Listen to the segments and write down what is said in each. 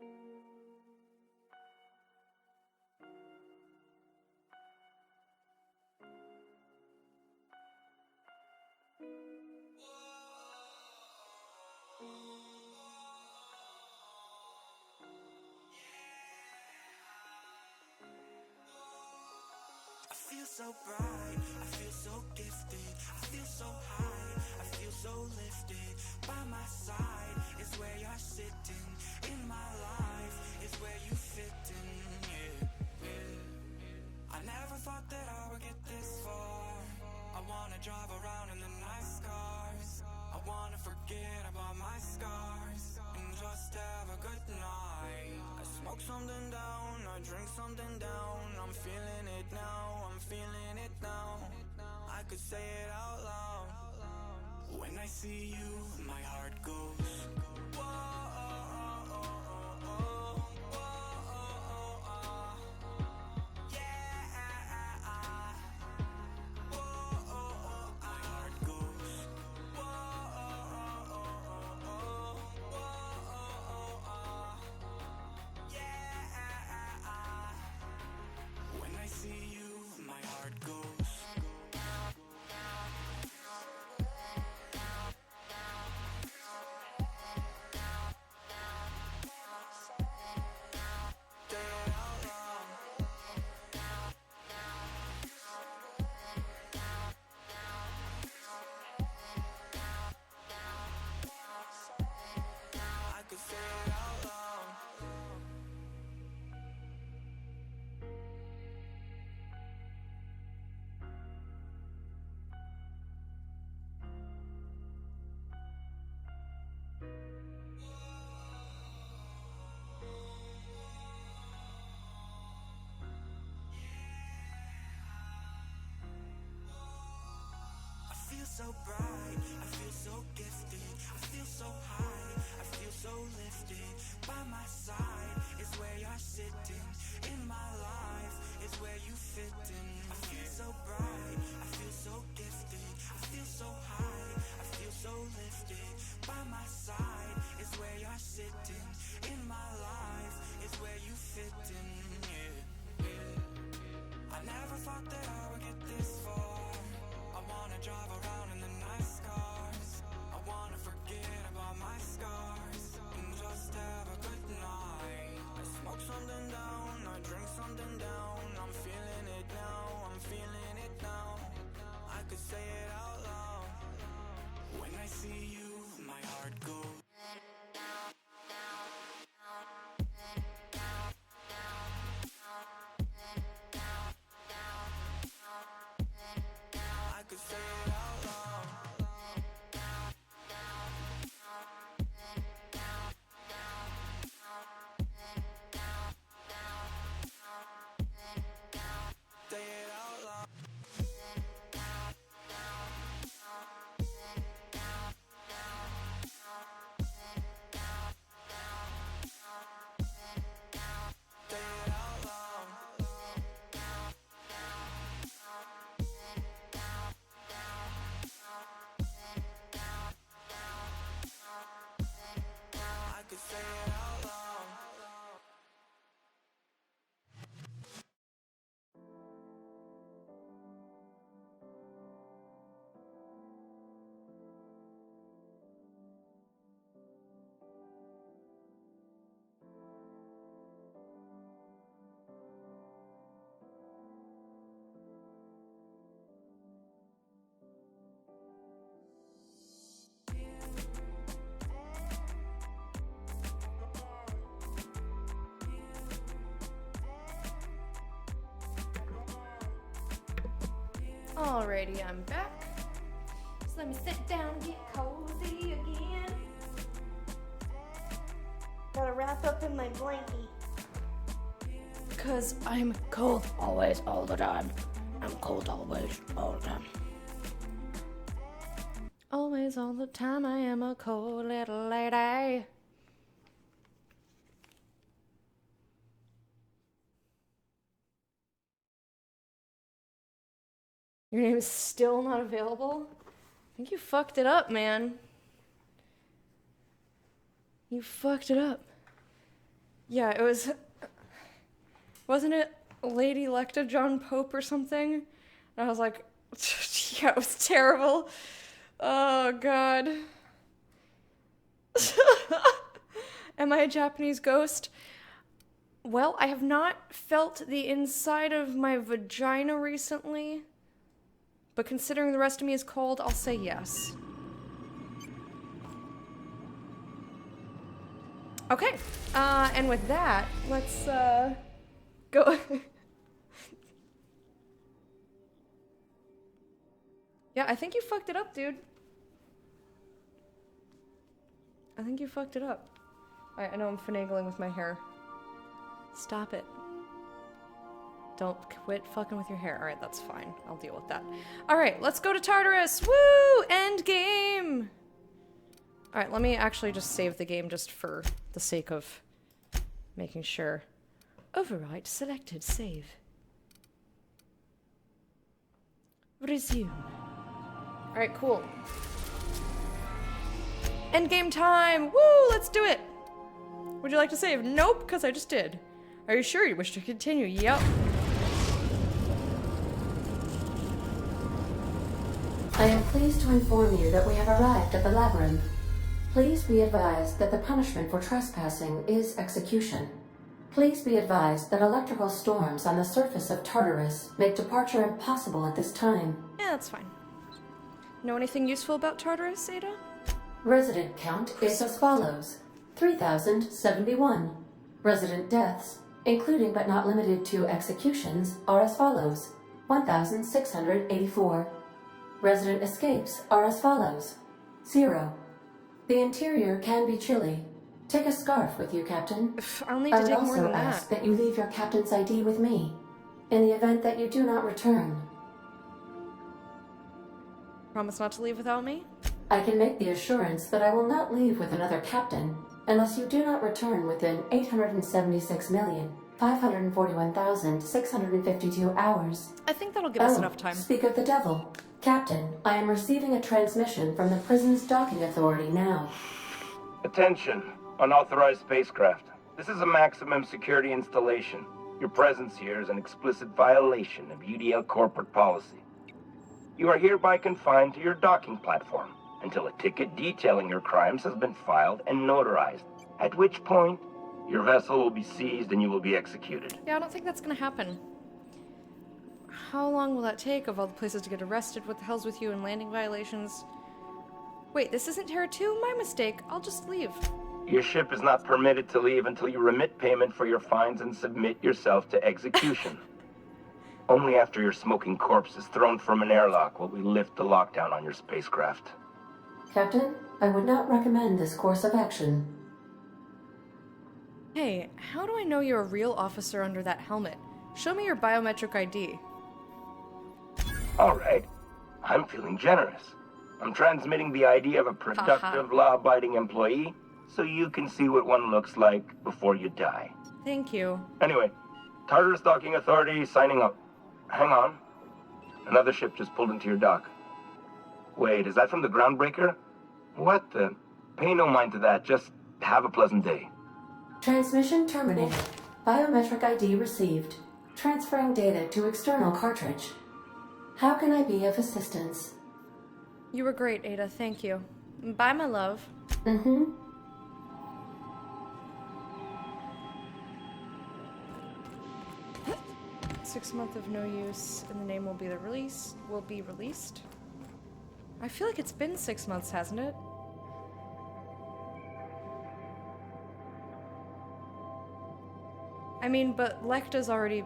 I feel so bright, I feel so gifted, I feel so high, I feel so lifted. By my side is where you're sitting, in my life is where you fit in, yeah. I never thought that I would get this far. I wanna drive around in the nice cars, I wanna forget about my scars, and just have a good night. I smoke something down, I drink something down, I'm feeling it now, I'm feeling it now. I could say it out loud. When I see you, my heart goes, whoa. I feel so bright, I feel so gifted, I feel so high, I feel so lifted. By my side is where you're sitting, in my life is where you fit in. I feel so bright, I feel so gifted, I feel so high, I feel so lifted. By my side is where you're sitting, in my life is where you fit in, yeah. I never thought that I would get this far. I wanna drive around in the nice cars, I wanna forget about my scars, and just have a good night. I smoke something down, I drink something down, I'm feeling it now, I'm feeling it now. I could say it out loud. When I see you, my heart goes. I could say it out loud. Say it out loud. Say it out loud. I could say it out loud. Alrighty, I'm back. So let me sit down and get cozy again. Gotta wrap up in my blankie. Cause I'm cold always, all the time. I'm cold always, all the time. Always, all the time, I am a cold little lady. Your name is still not available? I think you fucked it up, man. You fucked it up. Yeah, it was... Wasn't it Lady Lecta John Pope or something? And I was like, yeah, it was terrible. Oh, God. Am I a Japanese ghost? Well, I have not felt the inside of my vagina recently. But considering the rest of me is cold, I'll say yes. Okay. And with that, let's, go... Yeah, I think you fucked it up, dude. I think you fucked it up. Alright, I know I'm finagling with my hair. Stop it. Don't quit fucking with your hair. Alright, that's fine. I'll deal with that. Alright, let's go to Tartarus! Woo! End game! Alright, let me actually just save the game just for the sake of making sure. Overwrite selected. Save. Resume. Alright, cool. Endgame time! Woo! Let's do it! Would you like to save? Nope, because I just did. Are you sure you wish to continue? Yep. I am pleased to inform you that we have arrived at the labyrinth. Please be advised that the punishment for trespassing is execution. Please be advised that electrical storms on the surface of Tartarus make departure impossible at this time. Yeah, that's fine. Know anything useful about Tartarus, Ada? Resident count is as follows: 3,071. Resident deaths, including but not limited to executions, are as follows: 1,684. Resident escapes are as follows: 0. The interior can be chilly. Take a scarf with you, Captain. I'll need to take more than I would also that. ask that you leave your captain's ID with me, in the event that you do not return. Promise not to leave without me? I can make the assurance that I will not leave with another captain unless you do not return within 876,541,652 hours. I think that'll give us enough time. Speak of the devil. Captain, I am receiving a transmission from the prison's docking authority now. Attention, unauthorized spacecraft. This is a maximum security installation. Your presence here is an explicit violation of UDL corporate policy. You are hereby confined to your docking platform until a ticket detailing your crimes has been filed and notarized, at which point your vessel will be seized and you will be executed. Yeah, I don't think that's gonna happen. How long will that take of all the places to get arrested? What the hell's with you and landing violations? Wait, this isn't Terra 2? My mistake. I'll just leave. Your ship is not permitted to leave until you remit payment for your fines and submit yourself to execution. Only after your smoking corpse is thrown from an airlock will we lift the lockdown on your spacecraft. Captain, I would not recommend this course of action. Hey, how do I know you're a real officer under that helmet? Show me your biometric ID. All right. I'm feeling generous. I'm transmitting the ID of a productive, law-abiding employee so you can see what one looks like before you die. Thank you. Anyway, Tartarus Docking Authority signing up. Hang on. Another ship just pulled into your dock. Wait, is that from the Groundbreaker? What the? Pay no mind to that. Just have a pleasant day. Transmission terminated. Biometric ID received. Transferring data to external cartridge. How can I be of assistance? You were great, Ada. Thank you. Bye, my love. Mm-hmm. Six months of no use, and the name will be released. I feel like it's been 6 months, hasn't it? I mean, but Lecta's already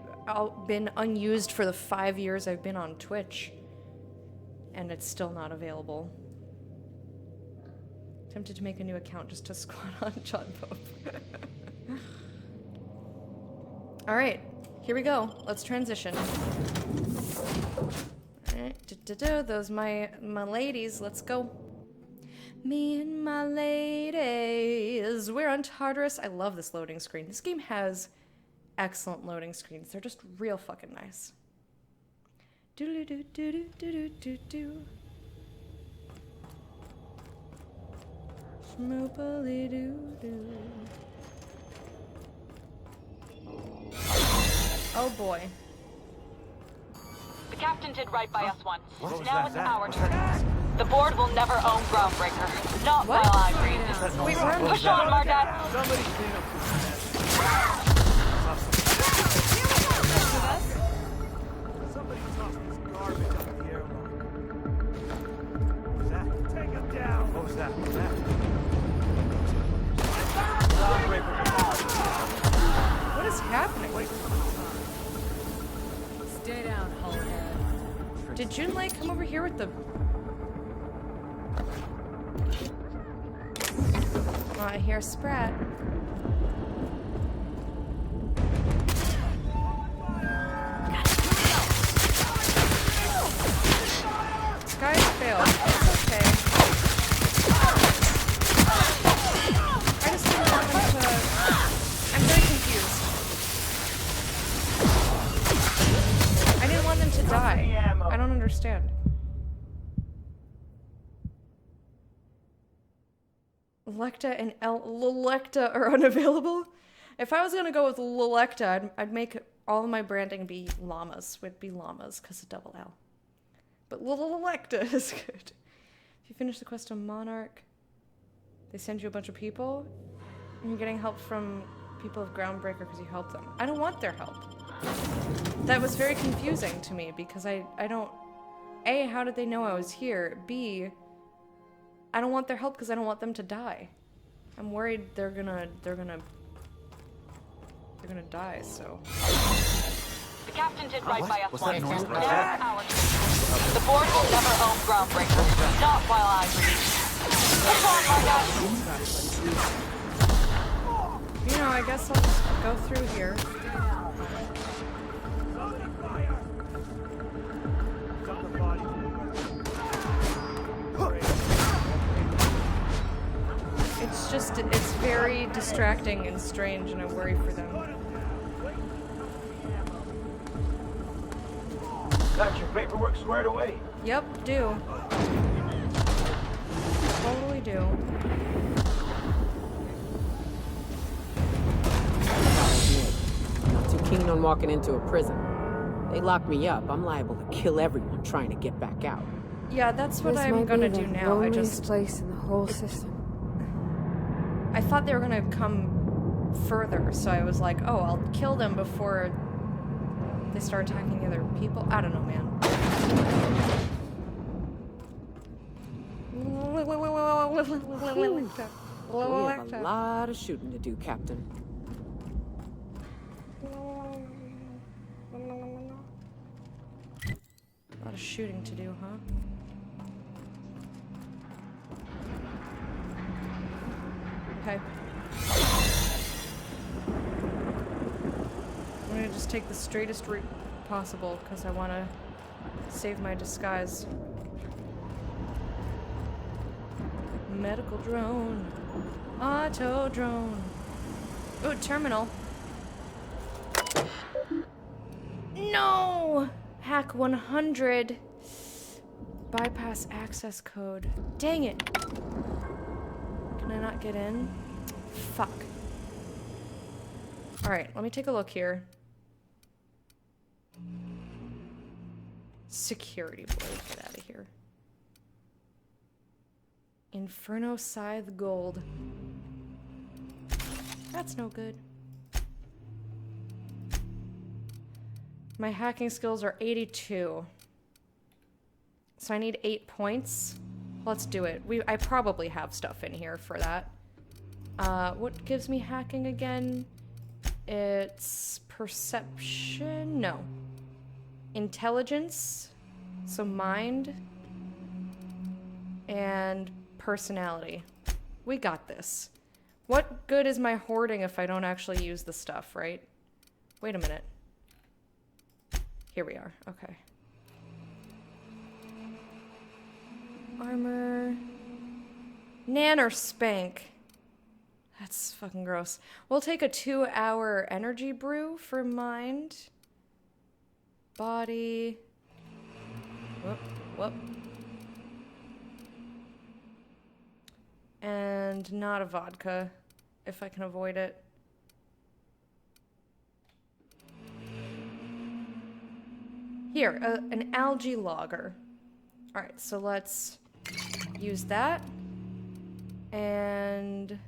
been unused for the 5 years I've been on Twitch. And it's still not available. Tempted to make a new account just to squat on John Pope. Alright, here we go. Let's transition. Alright, those my ladies, let's go. Me and my ladies. We're on Tartarus. I love this loading screen. This game has excellent loading screens. They're just real fucking nice. Do-do-do-do-do-do-do-do. Schmoopily-doo-doo. Oh boy. The captain did right by us once. What was Now that? it's our turn. The board will never own Groundbreaker. Not What? while I breathe. Wait, we're on Push on, Margat. Somebody clean up Somebody toss this garbage up the airlock. What was that? Take him down! What was that? What was that? What is happening? Stay down, Hullhead. Did Junlei come over here with the... Oh, I hear Sprat. Skies failed. It's okay. I just didn't want them to... I'm very confused. I didn't want them to die. I don't understand. Lecta and Lelecta are unavailable? If I was gonna go with Lelecta, I'd make all of my branding be llamas. Would be llamas, because of double L. But Lelecta is good. If you finish the quest on Monarch, they send you a bunch of people, and you're getting help from people of Groundbreaker because you helped them. I don't want their help. That was very confusing to me, because I don't... A, how did they know I was here? B, I don't want their help because I don't want them to die. I'm worried they're gonna die, so. The captain did right by us What's once. that noise? Now it's our turn. The board will never own Groundbreaker. Not while I breathe. Push on, Margat. You know, I guess I'll just go through here. Somebody fire! Dump the body. It's just, it's very distracting and strange, and I worry for them. Got your paperwork squared away. Yep, do. Totally do. Not too keen on walking into a prison. They lock me up, I'm liable to kill everyone trying to get back out. Yeah, that's what This I'm might gonna be do the now. I loneliest just... place in the whole system. I thought they were gonna come further, so I was like, oh, I'll kill them before they start attacking the other people. I don't know, man. We have a lot of shooting to do, Captain. A lot of shooting to do, huh? Okay. I'm gonna just take the straightest route possible because I want to save my disguise. Medical drone. Auto drone. Ooh, terminal. No! Hack 100. Bypass access code. Dang it. Can I not get in? Fuck. Alright, let me take a look here. Security boy, get out of here. Inferno Scythe Gold. That's no good. My hacking skills are 82. So I need 8 points. Let's do it. I probably have stuff in here for that. What gives me hacking again? It's perception? No. Intelligence. So mind. And personality. We got this. What good is my hoarding if I don't actually use the stuff, right? Wait a minute. Here we are. Okay. Armor. Nanner spank. That's fucking gross. We'll take a 2-hour energy brew for mind. Body. Whoop, whoop. And not a vodka, if I can avoid it. Here, an algae logger. Alright, so let's use that. And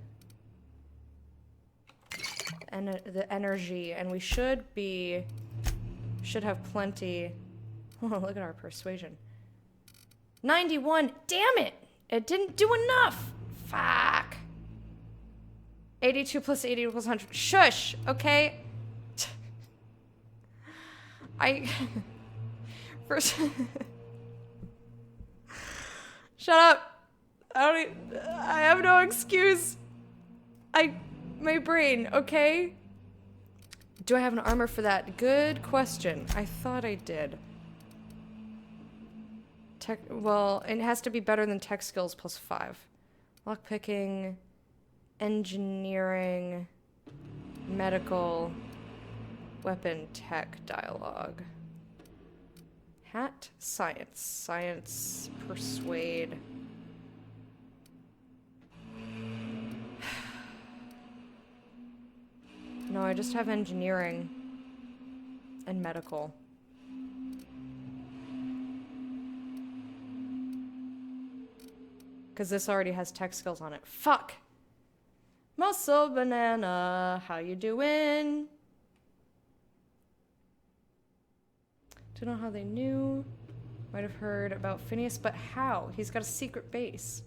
the energy. And we should have plenty. Oh, look at our persuasion. 91! Damn it! It didn't do enough! Fuck! 82 plus 80 equals 100. Shush! Okay? First... Shut up! I have no excuse. My brain, okay? Do I have an armor for that? Good question. I thought I did. Well, it has to be better than tech skills plus 5. Lockpicking, engineering, medical, weapon, tech, dialogue. Hat, science, persuade. No, I just have engineering and medical. Because this already has tech skills on it. Fuck! Muscle Banana, how you doing? Don't know how they knew. Might have heard about Phineas, but how? He's got a secret base.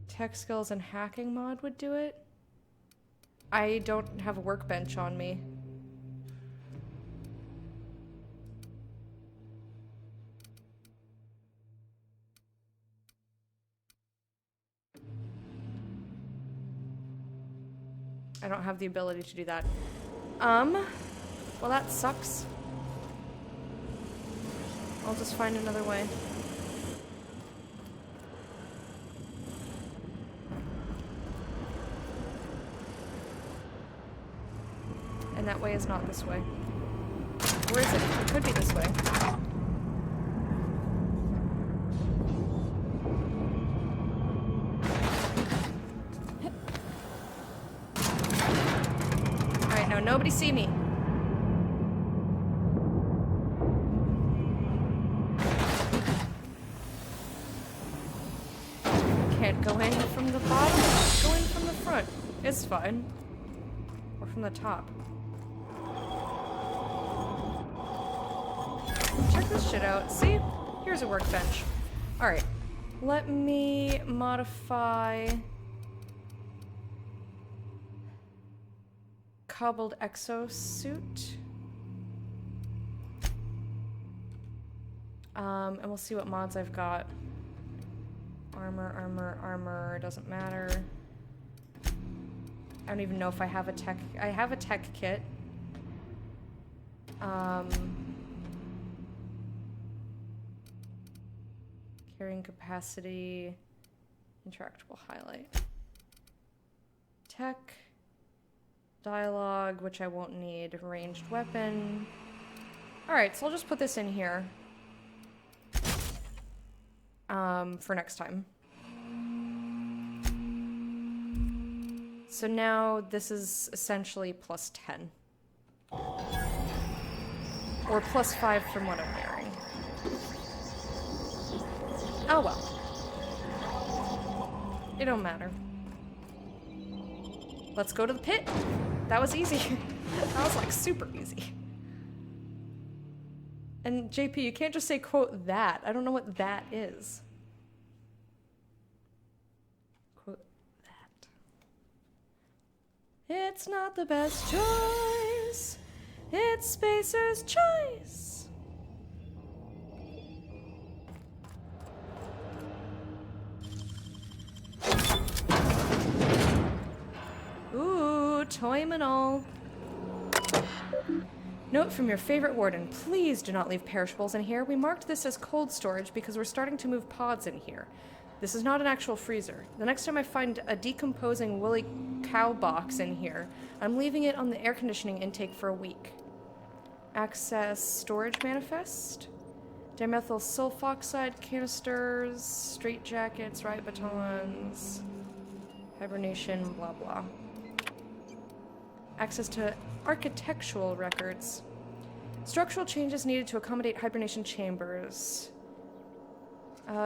Tech skills and hacking mod would do it. I don't have a workbench on me. I don't have the ability to do that. Well, that sucks. I'll just find another way. And that way is not this way. Where is it? It could be this way. Alright, now nobody see me. Can't go in from the bottom, go in from the front. It's fine. Or from the top. Check this shit out. See? Here's a workbench. Alright. Let me modify... Cobbled exosuit. And we'll see what mods I've got. Armor, doesn't matter. I don't even know if I have a tech... I have a tech kit. Carrying capacity, interactable highlight. Tech, dialogue, which I won't need, ranged weapon. Alright, so I'll just put this in here. For next time. So now this is essentially plus 10. Or plus 5 from what I'm wearing. Oh well. It don't matter. Let's go to the pit. That was easy. That was like super easy. And JP, you can't just say quote that. I don't know what that is. Quote that. It's not the best choice. It's Spacer's choice. Ooh, Toymanol. Note from your favorite warden, please do not leave perishables in here. We marked this as cold storage because we're starting to move pods in here. This is not an actual freezer. The next time I find a decomposing woolly cow box in here, I'm leaving it on the air conditioning intake for a week. Access storage manifest. Dimethyl sulfoxide canisters, straitjackets, riot batons, hibernation, blah blah. Access to architectural records. Structural changes needed to accommodate hibernation chambers.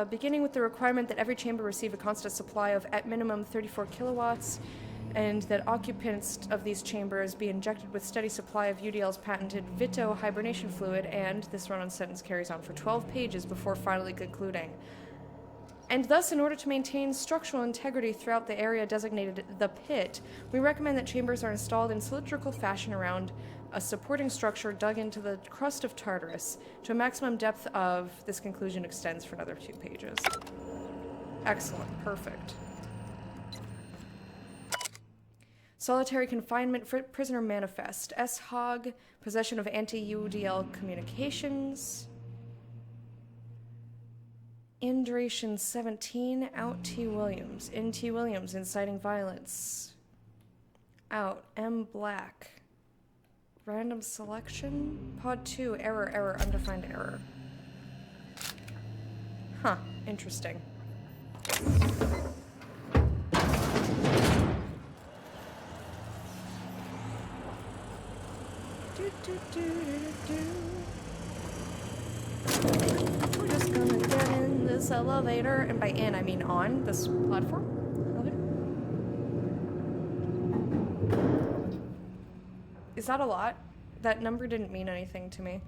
Beginning with the requirement that every chamber receive a constant supply of at minimum 34 kilowatts, and that occupants of these chambers be injected with steady supply of UDL's patented Vito hibernation fluid, and this run-on sentence carries on for 12 pages before finally concluding. And thus, in order to maintain structural integrity throughout the area designated the pit, we recommend that chambers are installed in cylindrical fashion around a supporting structure dug into the crust of Tartarus to a maximum depth of, this conclusion extends for another 2 pages. Excellent. Perfect. Solitary confinement for prisoner manifest. S-Hog, possession of anti-UDL communications. In duration 17, out T. Williams. In T. Williams, inciting violence. Out M. Black. Random selection. Pod 2, error, undefined error. Huh, interesting. We're just gonna get in this elevator, and by in I mean on this platform. Elevator. Is that a lot? That number didn't mean anything to me.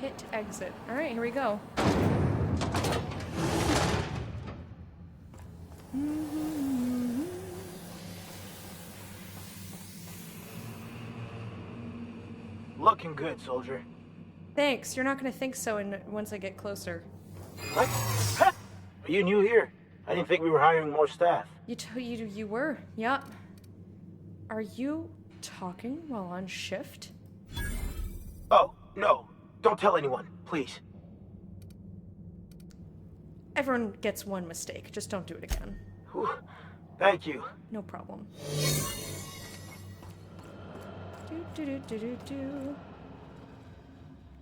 Hit exit. Alright, here we go. Looking good, soldier. Thanks. You're not gonna think so once I get closer. What? Huh? Are you new here? I didn't think we were hiring more staff. You were. Yup. Are you talking while on shift? Oh, no. Don't tell anyone, please. Everyone gets one mistake. Just don't do it again. Whew. Thank you. No problem. Do.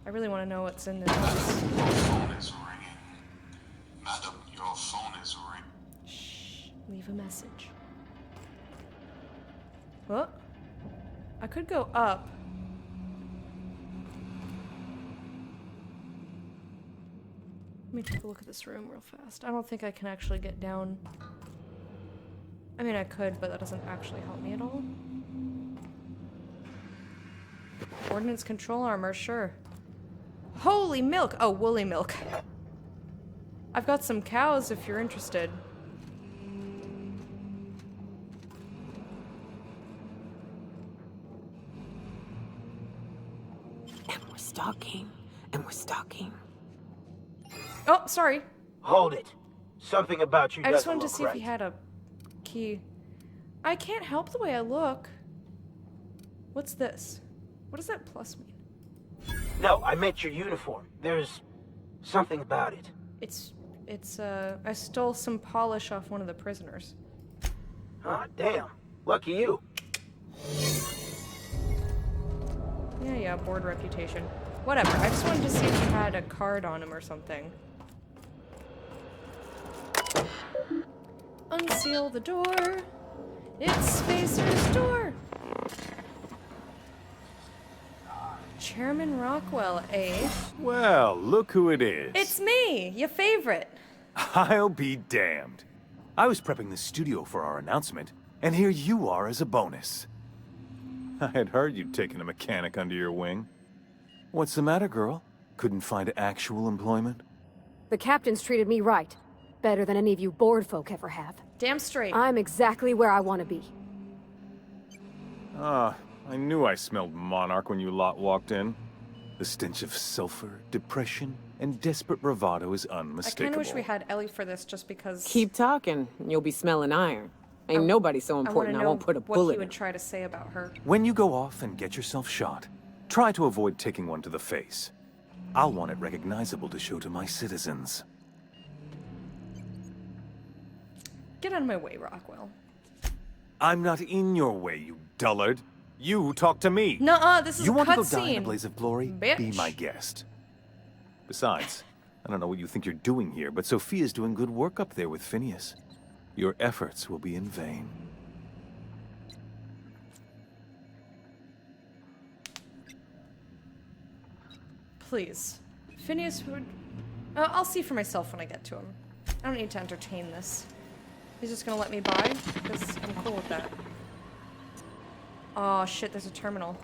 I really want to know what's in this. Your phone is ringing. Madam, your phone is ringing. Shh. Leave a message. What? I could go up. Let me take a look at this room real fast. I don't think I can actually get down. I mean, I could, but that doesn't actually help me at all. Ordnance control armor, sure. Holy milk! Oh, woolly milk. I've got some cows if you're interested. And we're stalking. And we're stalking. Oh, sorry. Hold it. Something about you I just doesn't wanted to look see right. if he had a key. I can't help the way I look. What's this? What does that plus mean? No, I meant your uniform. There's something about it. I stole some polish off one of the prisoners. Ah, damn. Lucky you. Yeah, board reputation. Whatever, I just wanted to see if he had a card on him or something. Unseal the door. It's Spacer's door. Chairman Rockwell, eh? Well, look who it is. It's me, your favorite. I'll be damned. I was prepping the studio for our announcement, and here you are as a bonus. I had heard you'd taken a mechanic under your wing. What's the matter, girl? Couldn't find actual employment? The captain's treated me right. Better than any of you bored folk ever have. Damn straight. I'm exactly where I want to be. Ah, I knew I smelled Monarch when you lot walked in. The stench of sulfur, depression, and desperate bravado is I unmistakable. kind of wish we had Ellie for this just because... Keep talking, and you'll be smelling iron. Ain't nobody so important I won't put a what bullet he in would him. try to say about her. When you go off and get yourself shot, try to avoid taking one to the face. I'll want it recognizable to show to my citizens. Get out of my way, Rockwell. I'm not in your way, you dullard. You talk to me. Nuh-uh, this is you a want to go die in a cutscene. blaze of glory? Bitch. Be my guest. Besides, I don't know what you think you're doing here, but Sophia's doing good work up there with Phineas. Your efforts will be in vain. Please. Phineas would... I'll see for myself when I get to him. I don't need to entertain this. He's just gonna let me by? Because I'm cool with that. Oh shit, there's a terminal.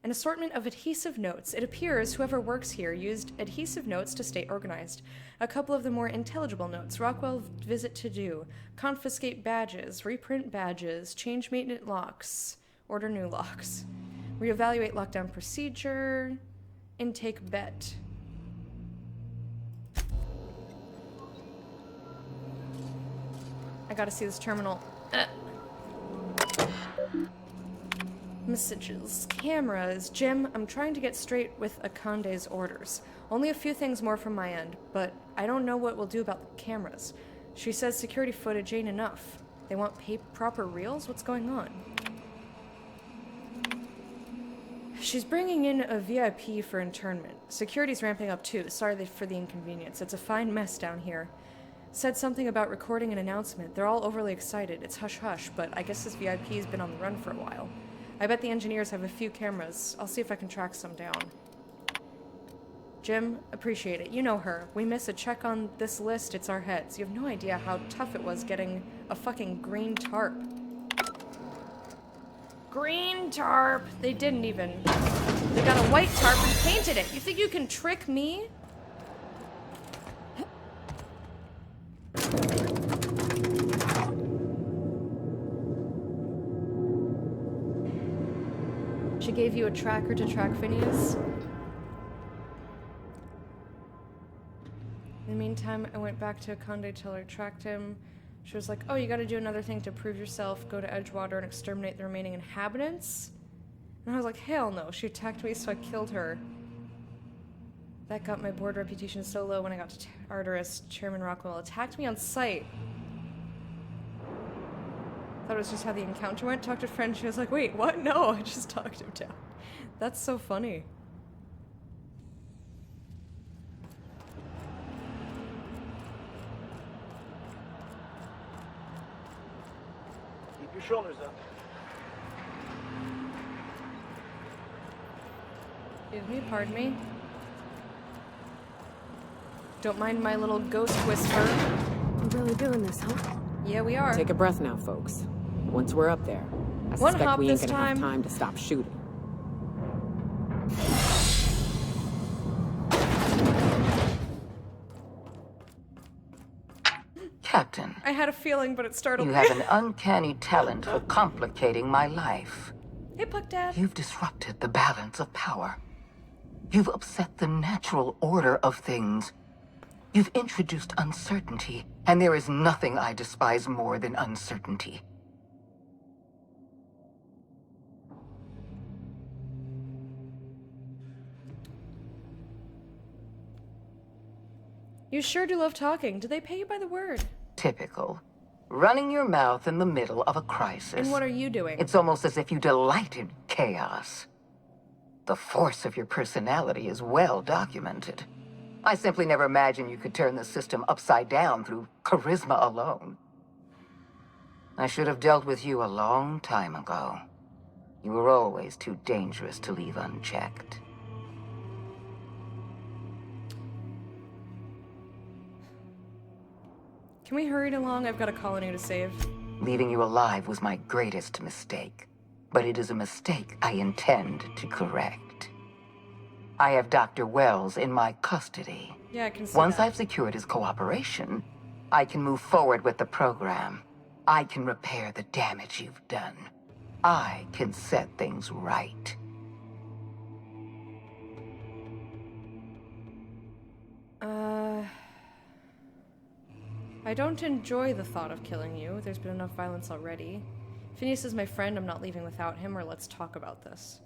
An assortment of adhesive notes. It appears whoever works here used adhesive notes to stay organized. A couple of the more intelligible notes. Rockwell visit to do. Confiscate badges. Reprint badges. Change maintenance locks. Order new locks. Reevaluate lockdown procedure. Intake bet. I gotta see this terminal. Messages. Cameras. Jim, I'm trying to get straight with Akande's orders. Only a few things more from my end, but I don't know what we'll do about the cameras. She says security footage ain't enough. They want proper reels? What's going on? She's bringing in a VIP for internment. Security's ramping up too. Sorry for the inconvenience. It's a fine mess down here. Said something about recording an announcement. They're all overly excited. It's hush-hush, but I guess this VIP's been on the run for a while. I bet the engineers have a few cameras. I'll see if I can track some down. Jim, appreciate it. You know her. We miss a check on this list, it's our heads. You have no idea how tough it was getting a fucking green tarp. Green tarp! They didn't even. They got a white tarp and painted it. You think you can trick me? She gave you a tracker to track Phineas? In the meantime, I went back to Akande till I tracked him. She was like, oh, you gotta do another thing to prove yourself. Go to Edgewater and exterminate the remaining inhabitants? And I was like, hell no. She attacked me, so I killed her. That got my board reputation so low when I got to Arteris. Chairman Rockwell attacked me on sight. Thought it was just how the encounter went. Talked to a friend. She was like, wait, what? No, I just talked him down. That's so funny. Keep your shoulders up. Excuse me, pardon me. Don't mind my little ghost whisper. We're really doing this, huh? Yeah, we are. Take a breath now, folks. Once we're up there, I One suspect hop we ain't this gonna have time. time to stop shooting. Captain, I had a feeling, but it startled you me. have an uncanny talent for complicating my life. Hey, Puck Dad. You've disrupted the balance of power. You've upset the natural order of things. You've introduced uncertainty, and there is nothing I despise more than uncertainty. You sure do love talking. Do they pay you by the word? Typical. Running your mouth in the middle of a crisis. And what are you doing? It's almost as if you delight in chaos. The force of your personality is well documented. I simply never imagined you could turn the system upside down through charisma alone. I should have dealt with you a long time ago. You were always too dangerous to leave unchecked. Can we hurry it along? I've got a colony to save. Leaving you alive was my greatest mistake. But it is a mistake I intend to correct. I have Dr. Wells in my custody. Yeah, I can see Once that. I've secured his cooperation, I can move forward with the program. I can repair the damage you've done. I can set things right. I don't enjoy the thought of killing you. There's been enough violence already. Phineas is my friend. I'm not leaving without him, or let's talk about this.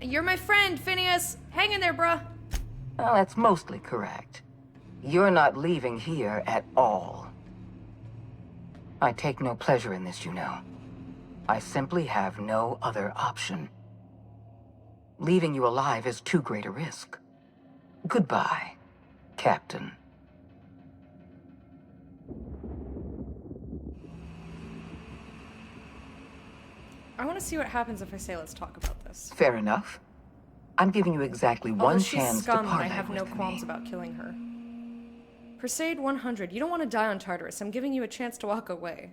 You're my friend, Phineas. Hang in there, bruh. Well, that's mostly correct. You're not leaving here at all. I take no pleasure in this, you know. I simply have no other option. Leaving you alive is too great a risk. Goodbye, Captain. I want to see what happens if I say let's talk about this. Fair enough. I'm giving you exactly Although one she's chance scum, to and I parlay have no with qualms me. about killing her. Perseid 100, you don't want to die on Tartarus. I'm giving you a chance to walk away.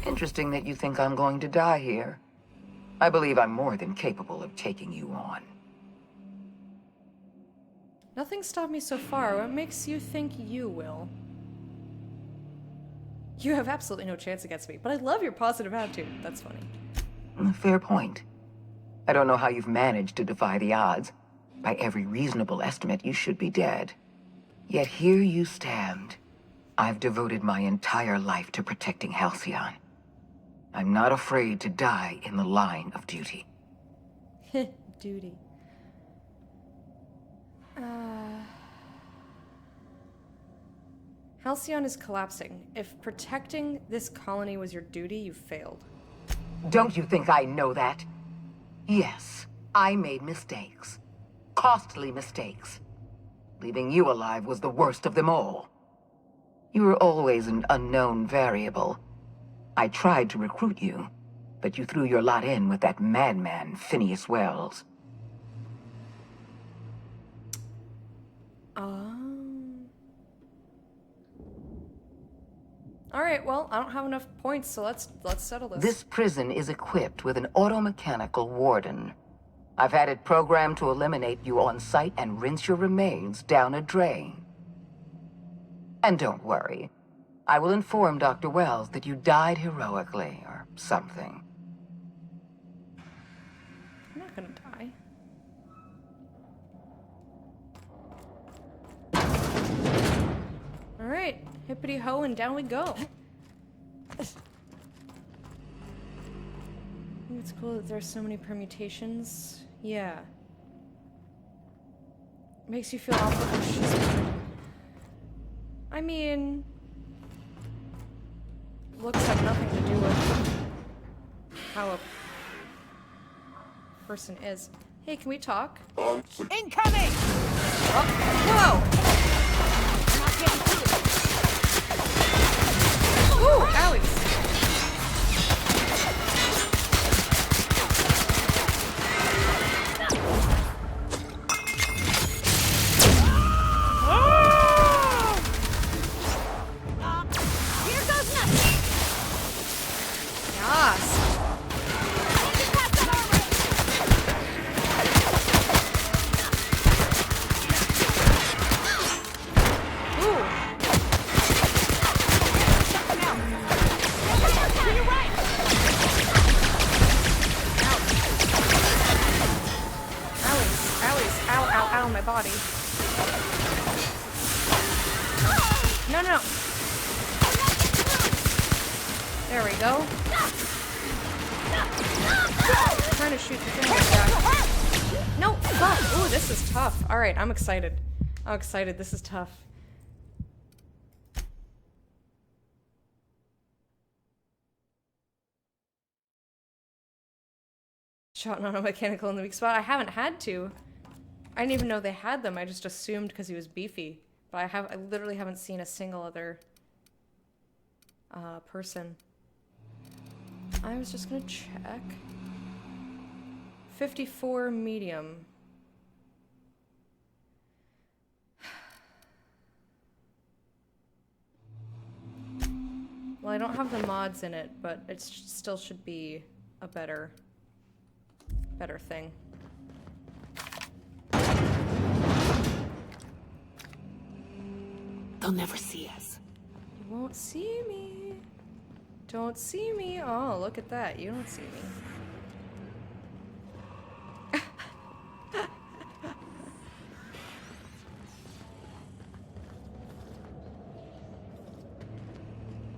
Interesting that you think I'm going to die here. I believe I'm more than capable of taking you on. Nothing stopped me so far. What makes you think you will? You have absolutely no chance against me, but I love your positive attitude. That's funny. Fair point. I don't know how you've managed to defy the odds. By every reasonable estimate, you should be dead. Yet here you stand. I've devoted my entire life to protecting Halcyon. I'm not afraid to die in the line of duty. Duty. Halcyon is collapsing. If protecting this colony was your duty, you failed. Don't you think I know that? Yes, I made mistakes. Costly mistakes. Leaving you alive was the worst of them all. You were always an unknown variable. I tried to recruit you, but you threw your lot in with that madman, Phineas Wells. Alright, well, I don't have enough points, so let's settle this. This prison is equipped with an automechanical warden. I've had it programmed to eliminate you on sight and rinse your remains down a drain. And don't worry. I will inform Dr. Wells that you died heroically, or something. I'm not gonna die. Alright, hippity ho and down we go. I think it's cool that there's so many permutations. Yeah. Makes you feel awful. I mean, looks have nothing to do with how a person is. Hey, can we talk? Incoming! Oh, whoa! Ooh, owie! There we go. I'm trying to shoot the thing like that. No, fuck. Ooh, this is tough. Alright, I'm excited. I'm excited. This is tough. Shot on a mechanical in the weak spot. I haven't had to. I didn't even know they had them. I just assumed because he was beefy. But I literally haven't seen a single other person. I was just gonna check. 54 medium. Well, I don't have the mods in it, but it still should be a better thing. They'll never see us. You won't see me. Don't see me. Oh, look at that. You don't see me.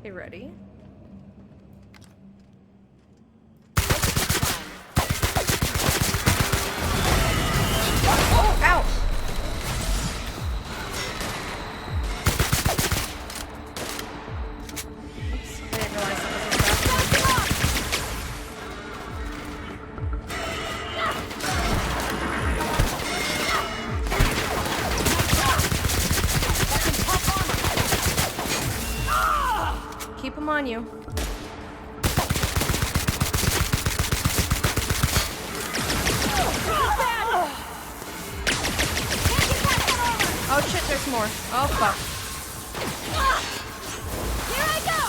Hey, ready? keep them on you. Oh shit, there's more. Oh fuck. Here I go!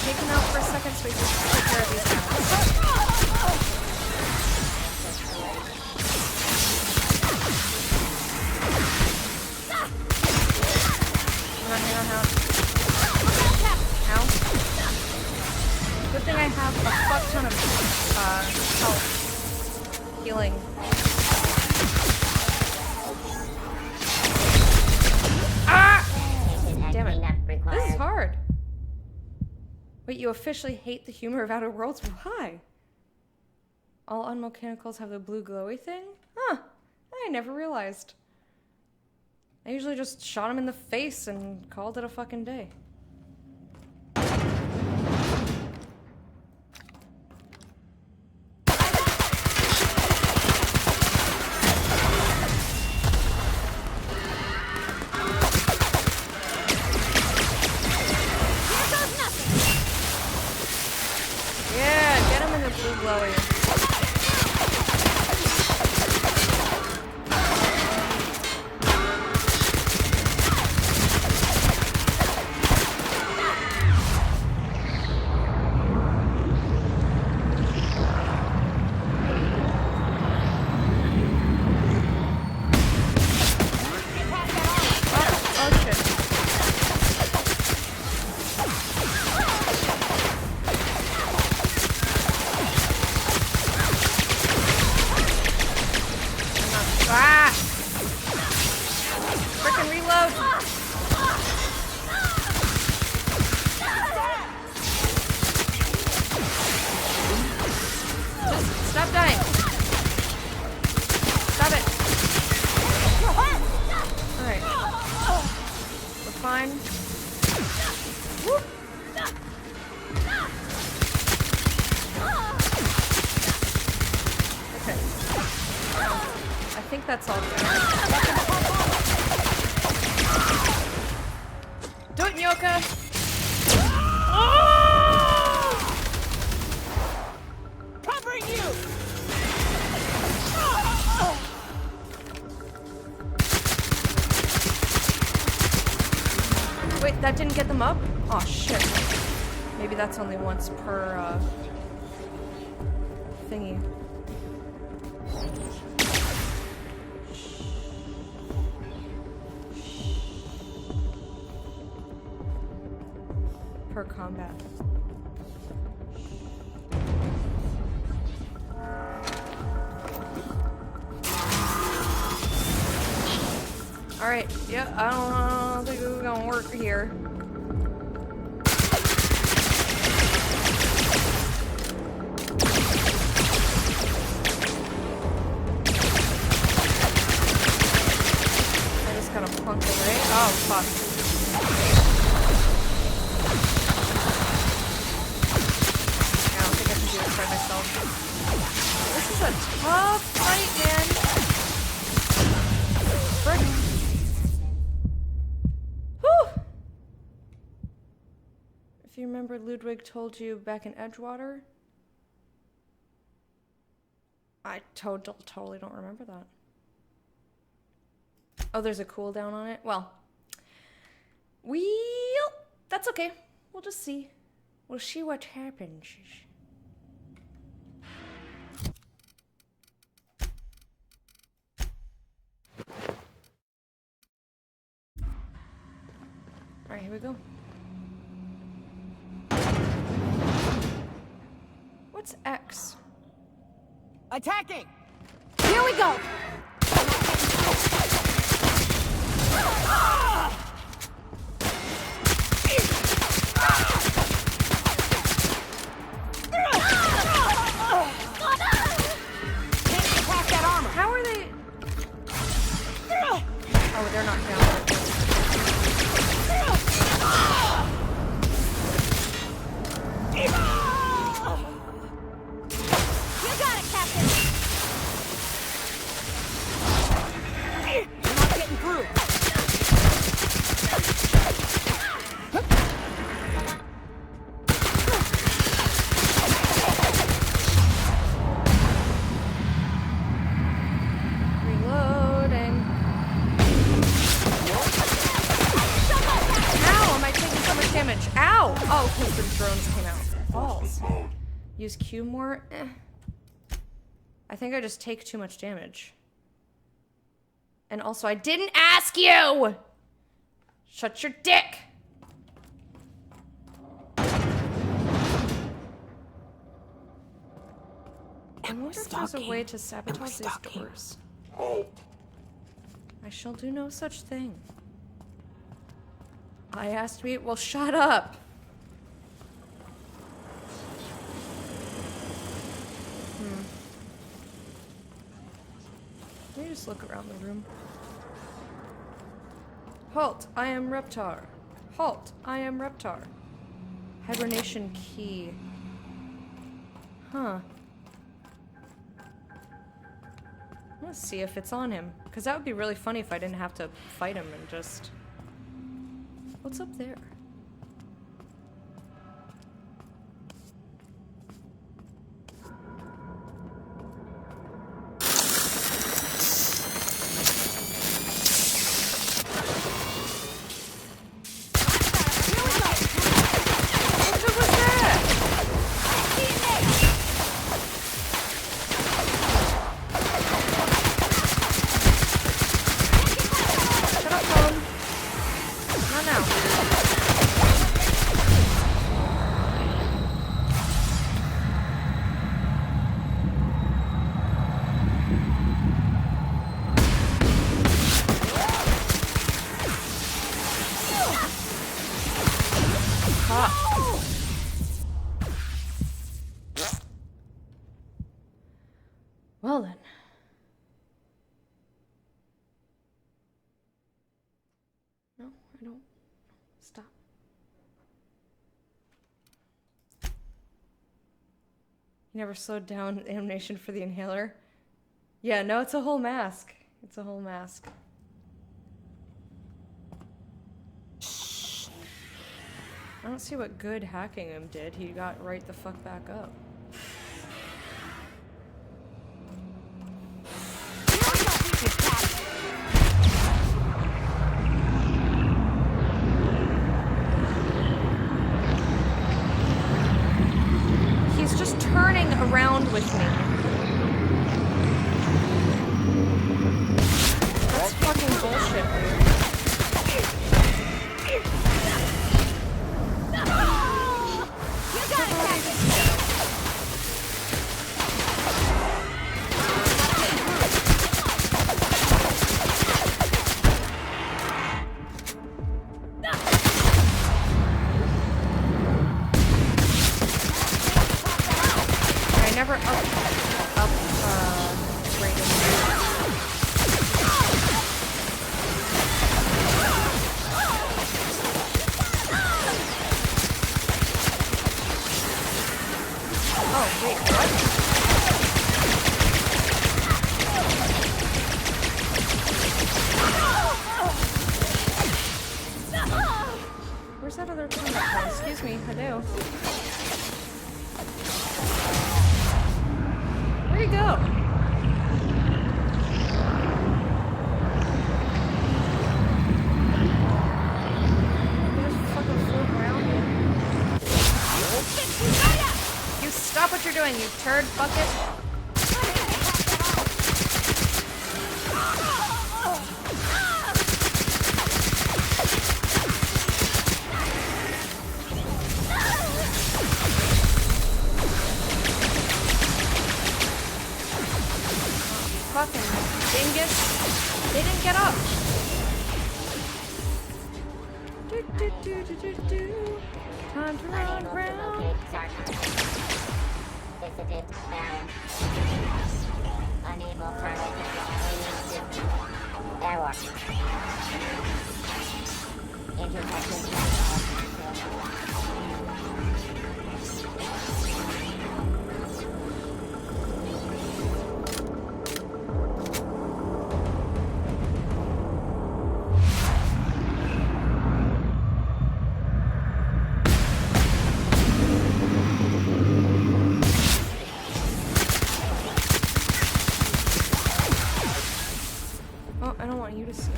Take him out for a second so we can take care of these guys. Hang on. Ow. Good thing I have a fuck ton of health. Healing. Damn it. This is hard. Wait, you officially hate the humor of Outer Worlds? Why? All unmechanicals have the blue glowy thing? Huh. I never realized. I usually just shot him in the face and called it a fucking day. That's all. Do it, Nyoka! Oh! Covering you! Wait, that didn't get them up? Oh shit. Maybe that's only once per thingy. Per combat. Alright, yeah, I don't think we're gonna work here. I just gotta plunk away. Oh, fuck. Myself. This is a tough fight, man. Frick. Whew. If you remember, Ludwig told you back in Edgewater. I totally don't remember that. Oh, there's a cooldown on it? Well, that's okay. We'll just see. We'll see what happens. Alright, here we go. What's X? Attacking! Here we go! How are they? Oh, they're not down. Oh, because the drones came out. Balls. Use Q more? Eh. I think I just take too much damage. And also, I didn't ask you! Shut your dick! I wonder if there's a way to sabotage these doors. I shall do no such thing. I asked me. Well, shut up! Let me just look around the room. Halt! I am Reptar. Halt! I am Reptar. Hibernation key. Huh. Let's see if it's on him. Because that would be really funny if I didn't have to fight him and just... What's up there? Well then. No, I don't. Stop. You never slowed down animation for the inhaler? Yeah, no, it's a whole mask. It's a whole mask. I don't see what good hacking him did. He got right the fuck back up. He's just turning around with me. That's fucking bullshit, dude. Where's that other combat? Excuse me, hello. Where'd he go? He just fucking flew around me. You stop what you're doing, you turd bucket. Fucking dingus. They didn't get up. Time to run around. Unable Airwalk. Intersection. Oh, I don't want you to see me.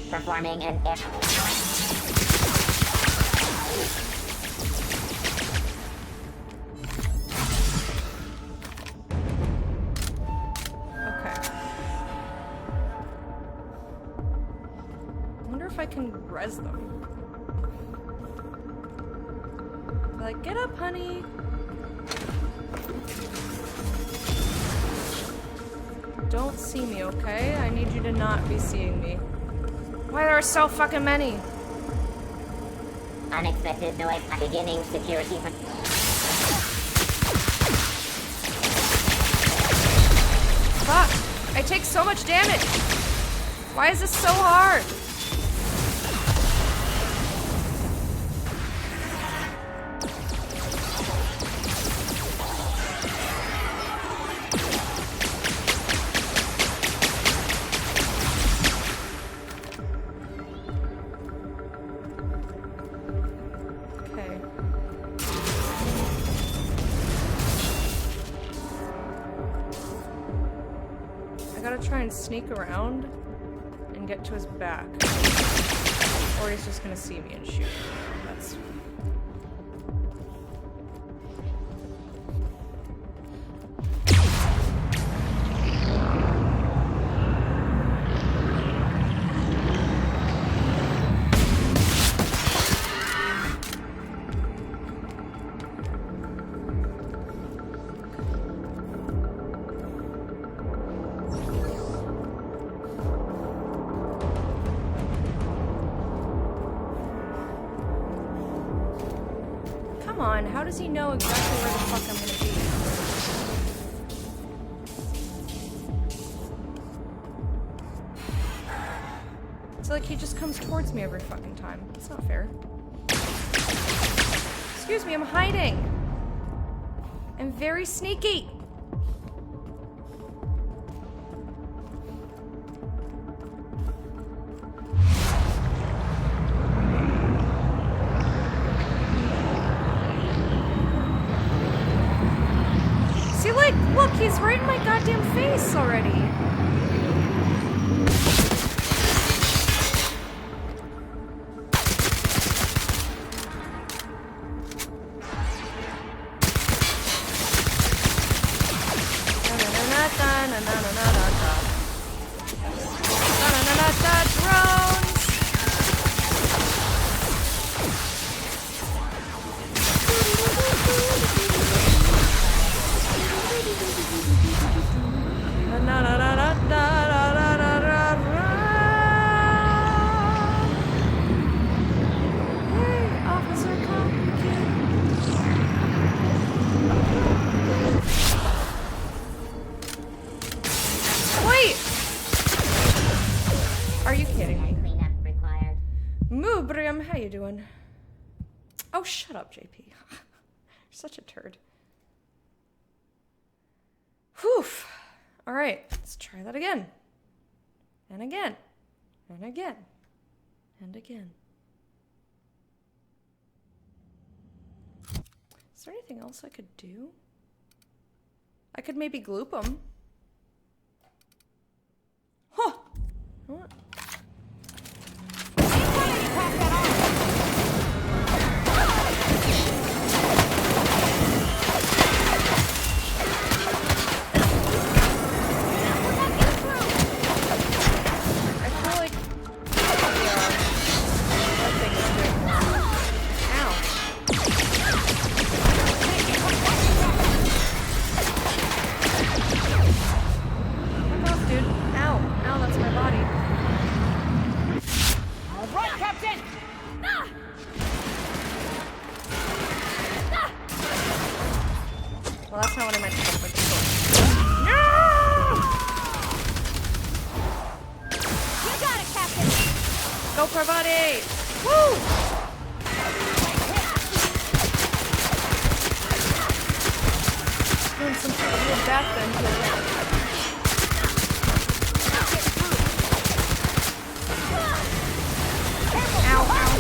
Performing an air. I can res them. Like, get up, honey. Don't see me, okay? I need you to not be seeing me. Why there are so fucking many? Unexpected noise beginning security. Fuck! I take so much damage! Why is this so hard? Try and sneak around and get to his back. Or he's just gonna see me and shoot. That's... Come on, how does he know exactly where the fuck I'm gonna be? It's like he just comes towards me every fucking time. It's not fair. Excuse me, I'm hiding. I'm very sneaky. Look, he's right in my goddamn face already. How you doing? Oh, shut up, JP. You're such a turd. Whew. All right, let's try that again. And again. And again. And again. Is there anything else I could do? I could maybe gloop them. Huh. What? Well, that's not what I meant to do, but no! You got it, Captain! Go, Parvati! Woo! Doing some sort of weird backbend here. Ow, ow.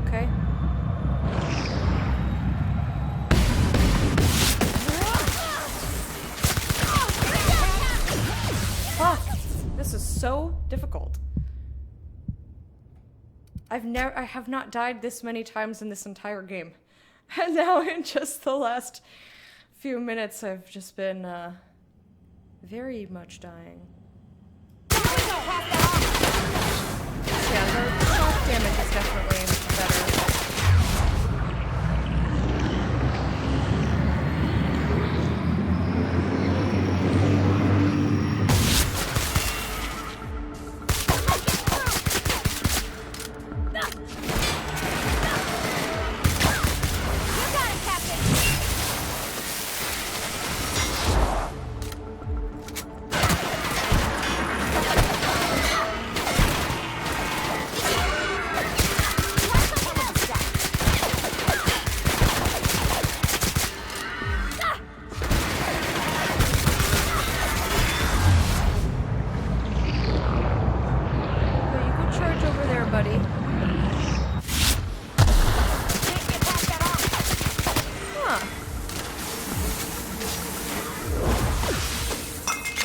Okay. so difficult. I have not died this many times in this entire game. And now in just the last few minutes, I've just been, very much dying. Yeah, the shock damage is definitely better.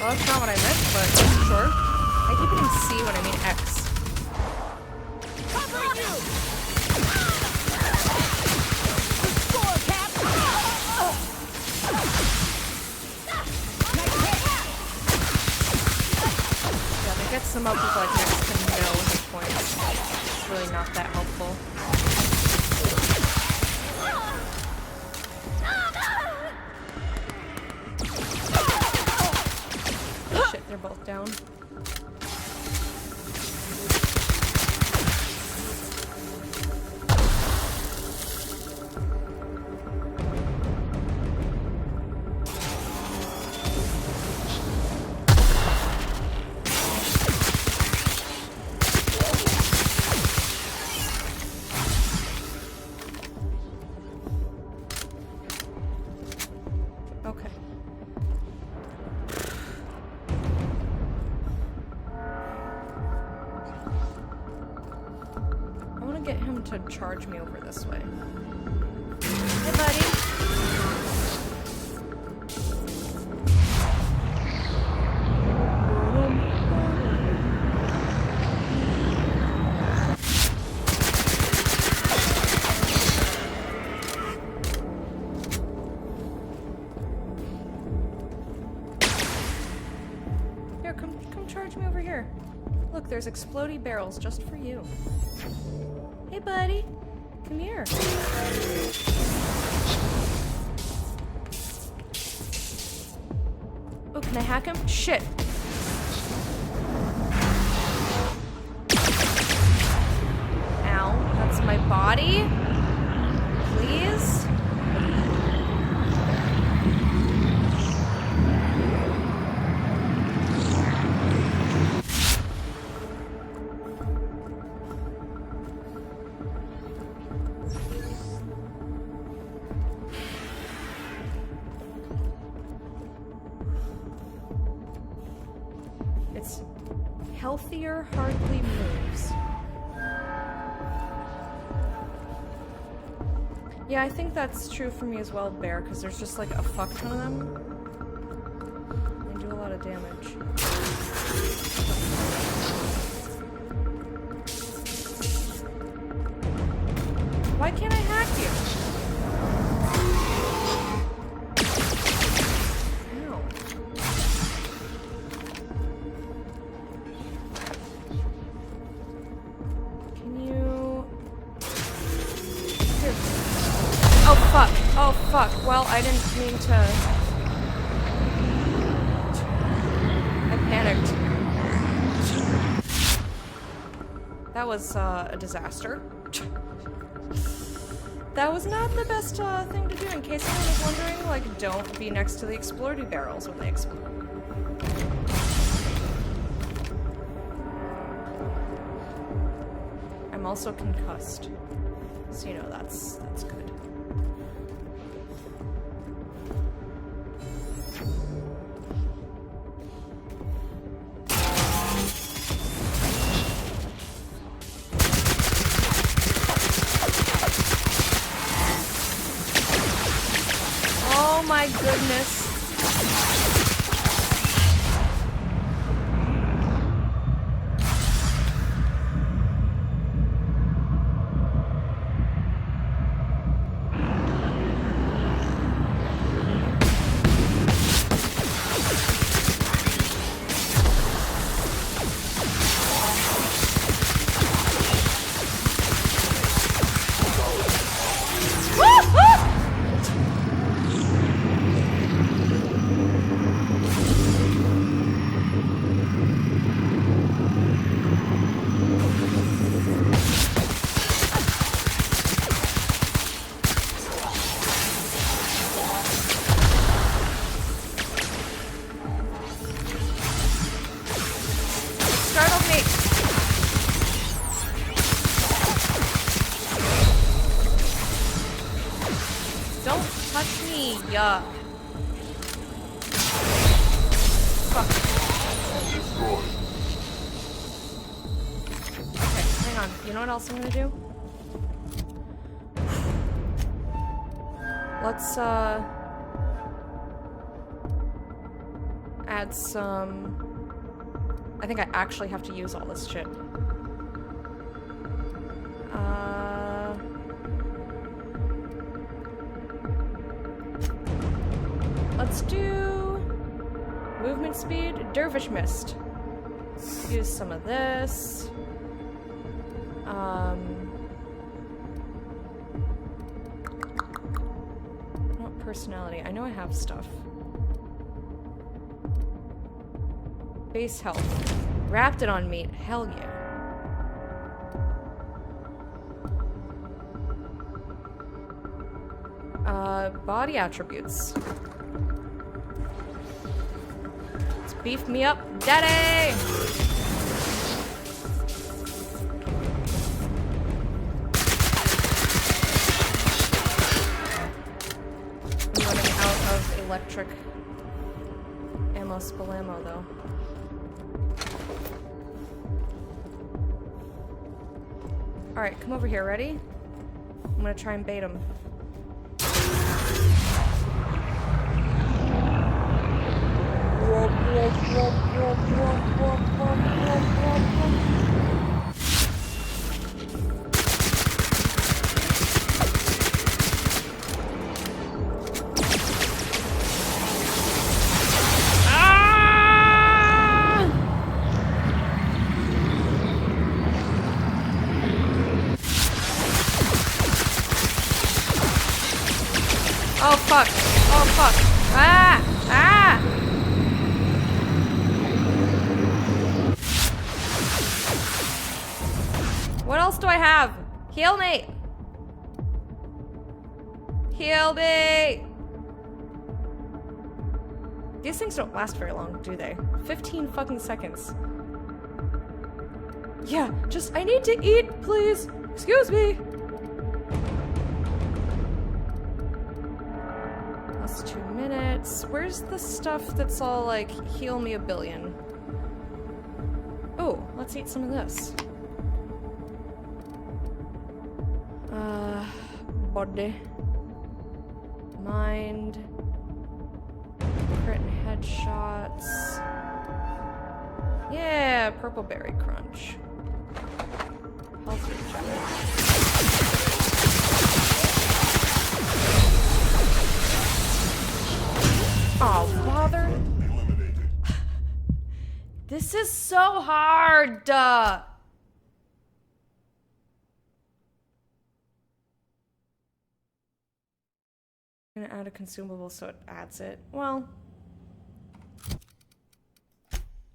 Well, that's not what I meant, but sure. I keep hitting C when I mean X. Covering you! Yeah, that gets them up with like next to no hit points. It's really not that helpful. Shit, they're both down. Okay. I want to get him to charge me over this way. Hey, buddy. Here, come charge me over here. Look, there's explodey barrels just for you. Hey, buddy. Come here. Oh, can I hack him? Shit. Ow. That's my body. Please? It's healthier, hardly moves. Yeah, I think that's true for me as well, Bear, because there's just like a fuck ton of them. They do a lot of damage. Why can't I hack you? No. Can you... Here. Oh, fuck. Oh, fuck. Well, I didn't mean to... I panicked. That was, a disaster. That was not the best, thing to do, in case anyone was wondering. Like, don't be next to the explodey barrels when they explode. I'm also concussed. So, you know, that's good. Oh my goodness. fuck. Okay, hang on. You know what else I'm gonna do? Let's, add some... I think I actually have to use all this shit. Let's do... movement speed, Dervish Mist. Use some of this. Not personality. I know I have stuff. Base health. Wrapped it on meat. Hell yeah. Body attributes. Let's beef me up, daddy! I'm running out of electric ammo spalamo though. Alright, come over here, ready? I'm gonna try and bait him. Oh fuck! Oh fuck! Ah! Ah! What else do I have? Heal me! Heal me! These things don't last very long, do they? 15 fucking seconds. Yeah, just I need to eat, please. Excuse me. That's 2 minutes. Where's the stuff that's all like, heal me a billion? Oh, let's eat some of this. Body. Mind. Crit headshots. Yeah, purple berry crunch. Health regen. Oh, bother. This is so hard. I'm gonna add a consumable so it adds it. Well,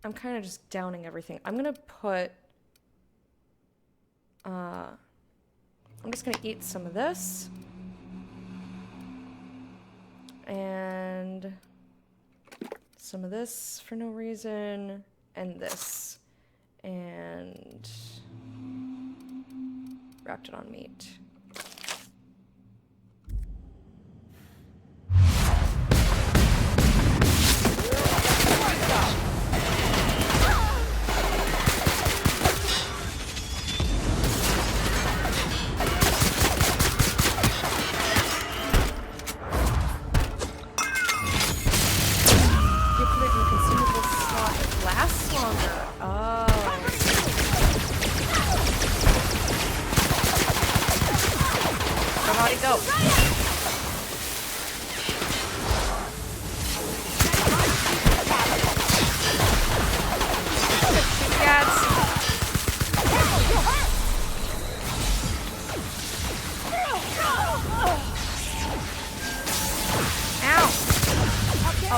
I'm kind of just downing everything. I'm gonna put, I'm just gonna eat some of this. And some of this for no reason, and this. And wrapped it on meat.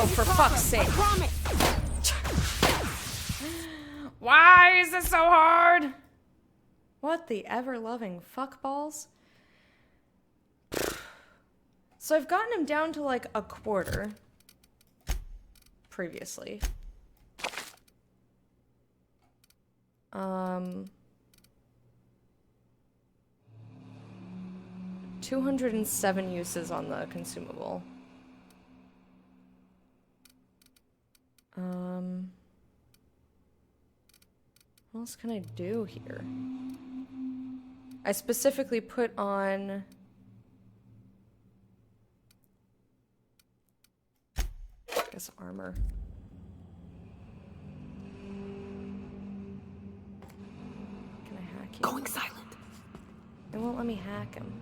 Oh, for fuck's sake. Why is this so hard? What the ever-loving fuckballs? So I've gotten him down to like a quarter previously. 207 uses on the consumable. What else can I do here? I specifically put on... I guess armor. Can I hack you? Going silent. It won't let me hack him.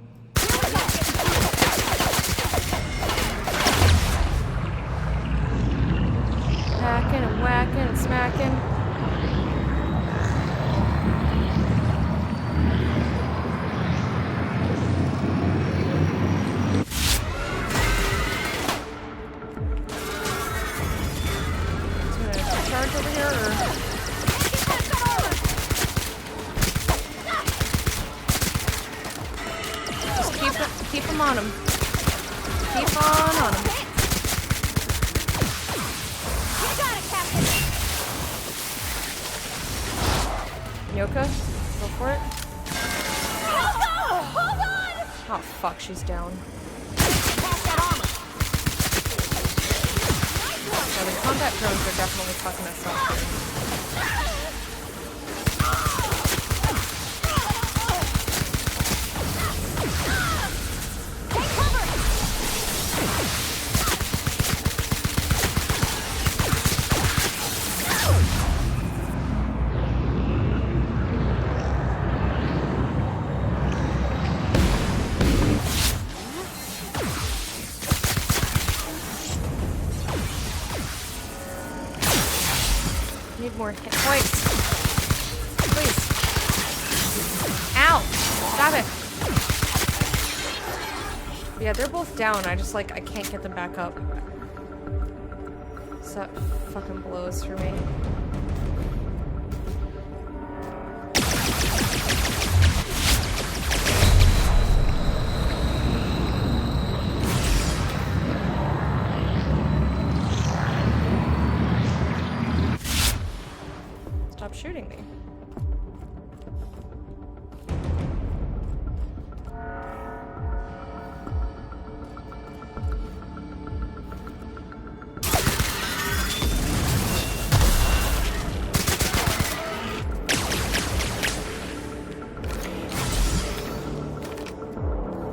Hacking and whacking and smacking. Charge over here, or... Just keep him on him. Keep on him. You got it, Captain. Nyoka, go for it. Hold on! Oh fuck, she's down. Yeah, the combat drones are definitely fucking us up. Take cover! Need more hit points. Please. Ow! Stop it. Yeah, they're both down. I just, like, I can't get them back up. So that fucking blows for me. Stop shooting me.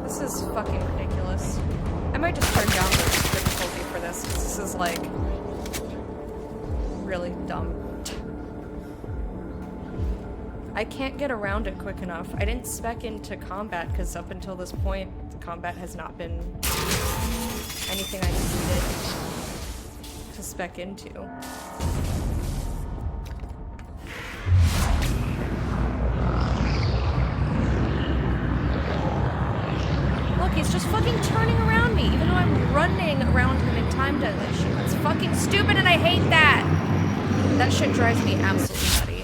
This is fucking ridiculous. I might just turn down the difficulty for this, because this is, like, really dumb. I can't get around it quick enough. I didn't spec into combat because up until this point, the combat has not been anything I needed to spec into. Look, he's just fucking turning around me, even though I'm running around him in time dilation. That's fucking stupid and I hate that! That shit drives me absolutely nutty.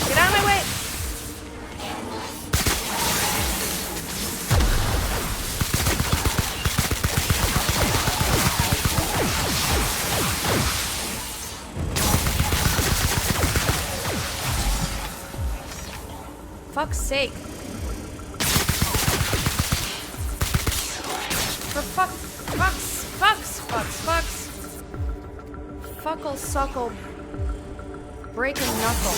Get out of my way! Fuck's sake. For fucks. Fuckle suckle. Break a knuckle.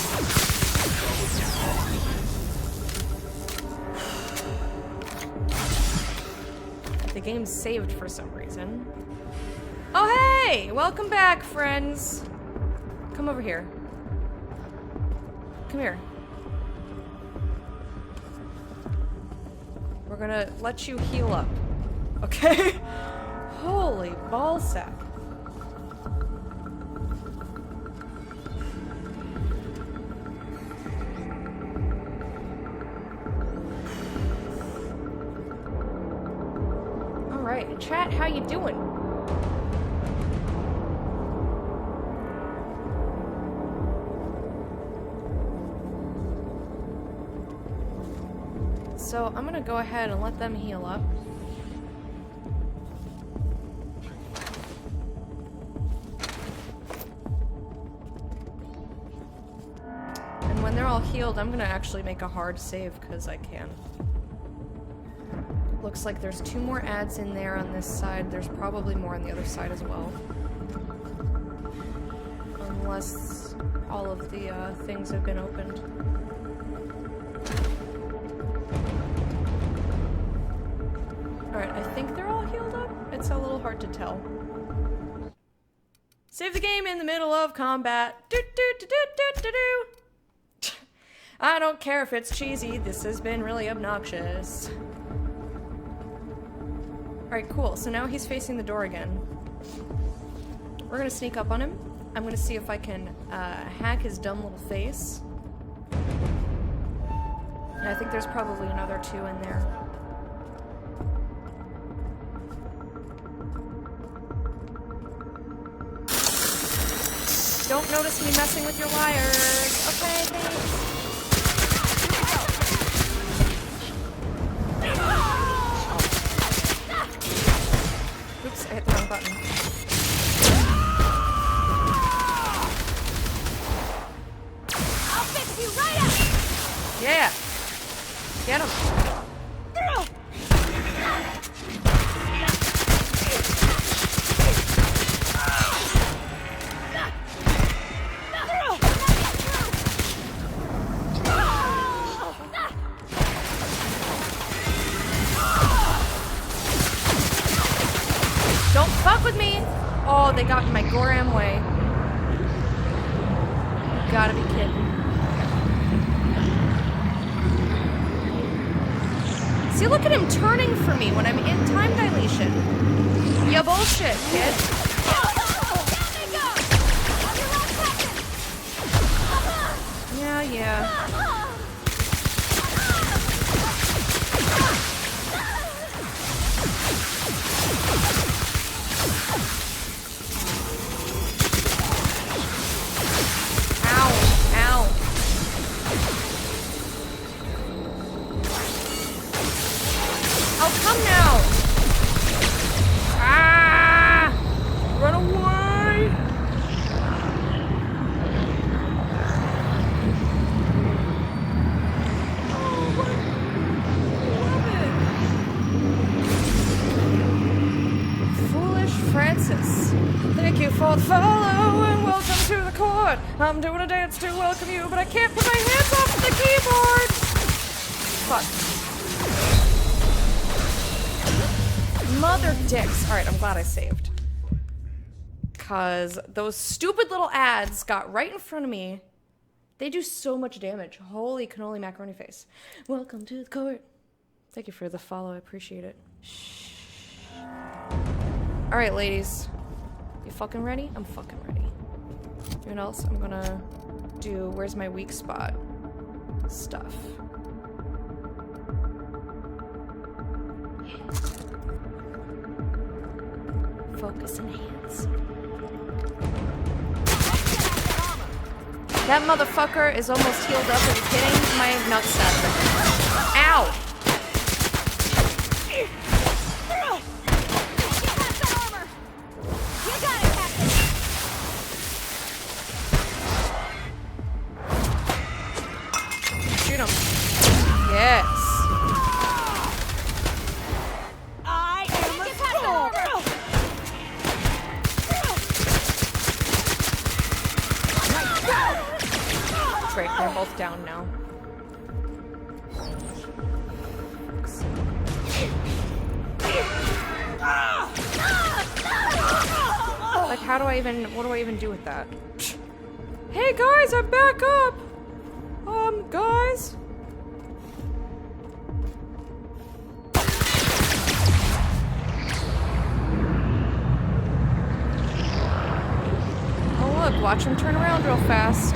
The game's saved for some reason. Oh hey! Welcome back, friends. Come over here. Come here. We're gonna let you heal up. Okay? Holy ballsack. Alright, chat, how you doing? So I'm gonna go ahead and let them heal up. And when they're all healed, I'm gonna actually make a hard save because I can. Looks like there's 2 more ads in there on this side. There's probably more on the other side as well. Unless all of the things have been opened. Alright, I think they're all healed up. It's a little hard to tell. Save the game in the middle of combat. I don't care if it's cheesy. This has been really obnoxious. Alright, cool. So now he's facing the door again. We're gonna sneak up on him. I'm gonna see if I can hack his dumb little face. And I think there's probably another 2 in there. Don't notice me messing with your wires. Okay, thanks. Oops, I hit the wrong button. I'll fix you right up! Yeah! Get him! Don't fuck with me! Oh, they got in my Goram way. You gotta be kidding. See, look at him turning for me when I'm in time dilation. Ya bullshit, kid. Yeah. Oh, come now! Ah! Run away! Oh, what? Love it! Foolish Francis. Thank you for the follow and welcome to the court. I'm doing a dance to welcome you, but I can't put my hands off the keyboard! Fuck. Mother dicks. Alright, I'm glad I saved. Cause those stupid little ads got right in front of me. They do so much damage. Holy cannoli macaroni face. Welcome to the court. Thank you for the follow. I appreciate it. Shh. Alright, ladies. You fucking ready? I'm fucking ready. You know what else? I'm gonna do where's my weak spot stuff. Focus enhance. That motherfucker is almost healed up. Are you kidding? My nutsack. Ow! Shoot him. Yes. I am a fool! Great, they're both down now. Like, how do I even, what do I even do with that? Hey guys, I'm back up! Guys? Oh look, watch him turn around real fast.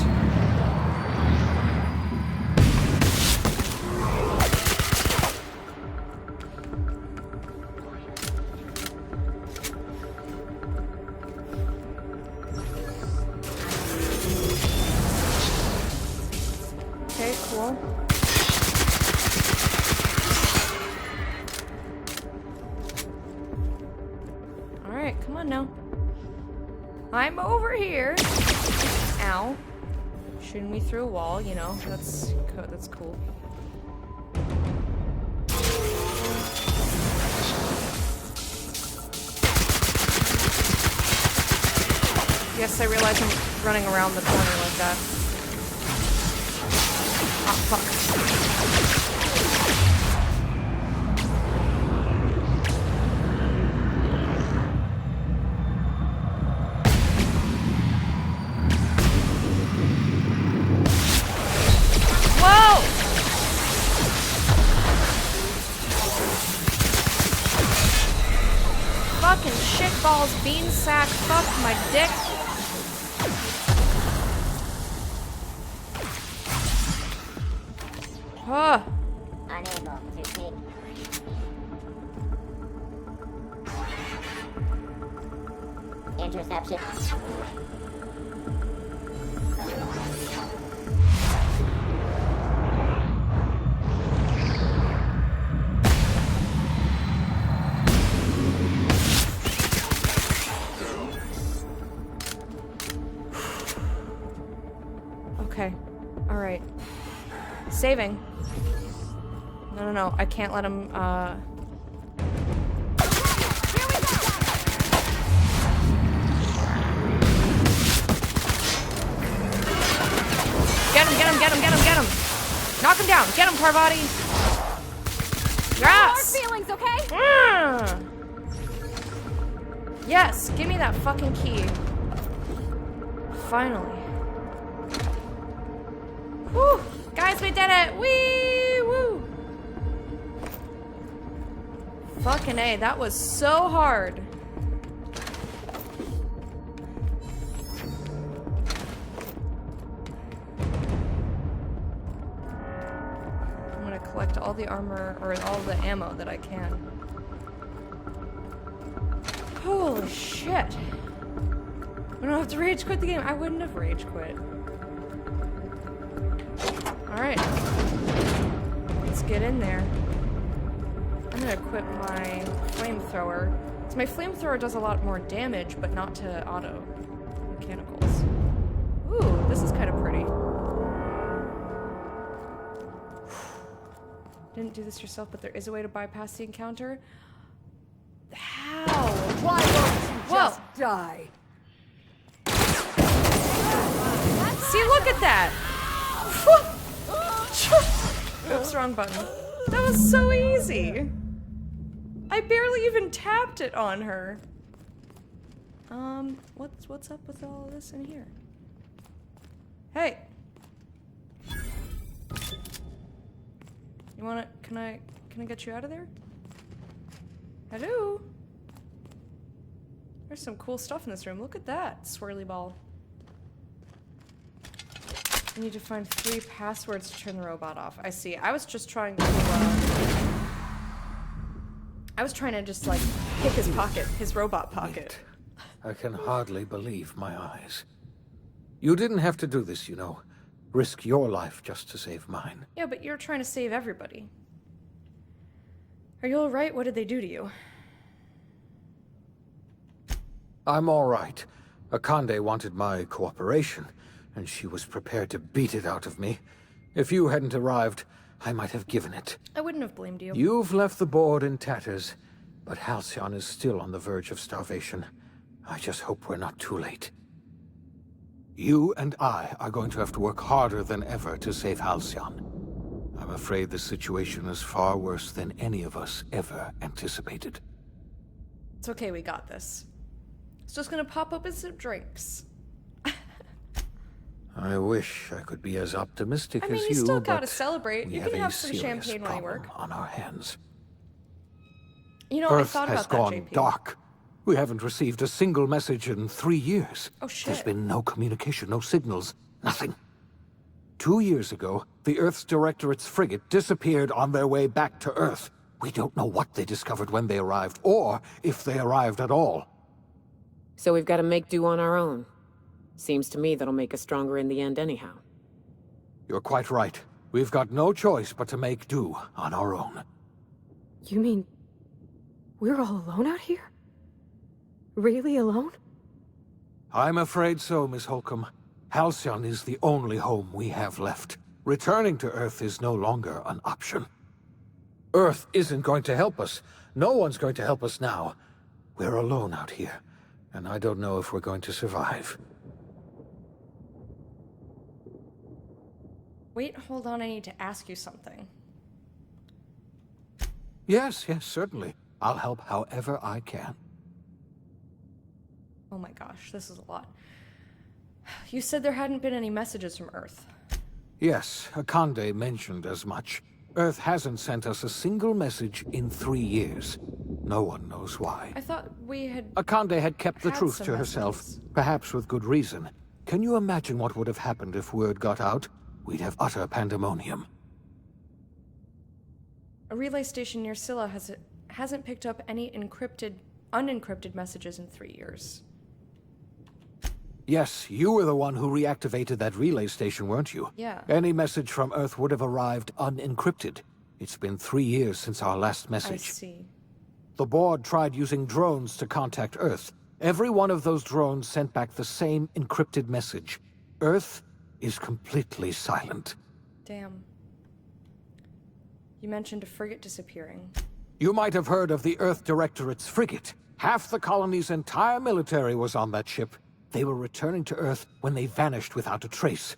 Alright, come on now. I'm over here. Ow. Shooting me through a wall, you know. That's cool. Yes, I realize I'm running around the corner like that. Ah, fuck. Fucking shitballs, beansack, fuck my dick. Huh. Unable to speak. Interception. Okay. Alright. Saving. No. I can't let him, Get him! Knock him down! Get him, Parvati! Yes! No hard feelings, okay? Yes! Give me that fucking key. Finally. Woo! Guys, we did it! Wee! Woo! Fucking A, that was so hard. I'm gonna collect all the armor, or all the ammo that I can. Holy shit. We don't have to rage quit the game. I wouldn't have rage quit. Alright. Let's get in there. I'm gonna equip my flamethrower. So my flamethrower does a lot more damage, but not to auto mechanicals. Ooh, this is kind of pretty. Didn't do this yourself, but there is a way to bypass the encounter. How? Why won't you just die? See, look at that! Oops, wrong button. That was so easy. I barely even tapped it on her. What's up with all this in here? Hey. You wanna, can I get you out of there? Hello? There's some cool stuff in this room. Look at that, swirly ball. I need to find 3 passwords to turn the robot off. I see. I was just trying to, just, like, pick his pocket. His robot pocket. I can hardly believe my eyes. You didn't have to do this, you know. Risk your life just to save mine. Yeah, but you're trying to save everybody. Are you alright? What did they do to you? I'm all right. Akande wanted my cooperation, and she was prepared to beat it out of me. If you hadn't arrived, I might have given it. I wouldn't have blamed you. You've left the board in tatters, but Halcyon is still on the verge of starvation. I just hope we're not too late. You and I are going to have to work harder than ever to save Halcyon. I'm afraid the situation is far worse than any of us ever anticipated. It's okay, we got this. It's just gonna pop open some drinks. I wish I could be as optimistic as you, you still gotta celebrate. You can have some serious champagne while you work. On our hands. You know, Earth I thought has about that, gone JP. dark. We haven't received a single message in 3 years. Oh shit. There's been no communication, no signals, nothing. 2 years ago, the Earth's Directorate's frigate disappeared on their way back to Earth. We don't know what they discovered when they arrived, or if they arrived at all. So we've got to make do on our own. Seems to me that'll make us stronger in the end anyhow. You're quite right. We've got no choice but to make do on our own. You mean... we're all alone out here? Really alone? I'm afraid so, Miss Holcomb. Halcyon is the only home we have left. Returning to Earth is no longer an option. Earth isn't going to help us. No one's going to help us now. We're alone out here, and I don't know if we're going to survive. Wait, hold on, I need to ask you something. Yes, certainly. I'll help however I can. Oh my gosh, this is a lot. You said there hadn't been any messages from Earth. Yes, Akande mentioned as much. Earth hasn't sent us a single message in 3 years. No one knows why. I thought we had... Akande had kept the had truth some to herself, messages. perhaps with good reason. Can you imagine what would have happened if word got out? We'd have utter pandemonium. A relay station near Scylla hasn't picked up any unencrypted messages in 3 years. Yes, you were the one who reactivated that relay station, weren't you? Yeah. Any message from Earth would have arrived unencrypted. It's been 3 years since our last message. I see. The board tried using drones to contact Earth. Every one of those drones sent back the same encrypted message. Earth is completely silent. Damn. You mentioned a frigate disappearing. You might have heard of the Earth Directorate's frigate. Half the colony's entire military was on that ship. They were returning to Earth when they vanished without a trace.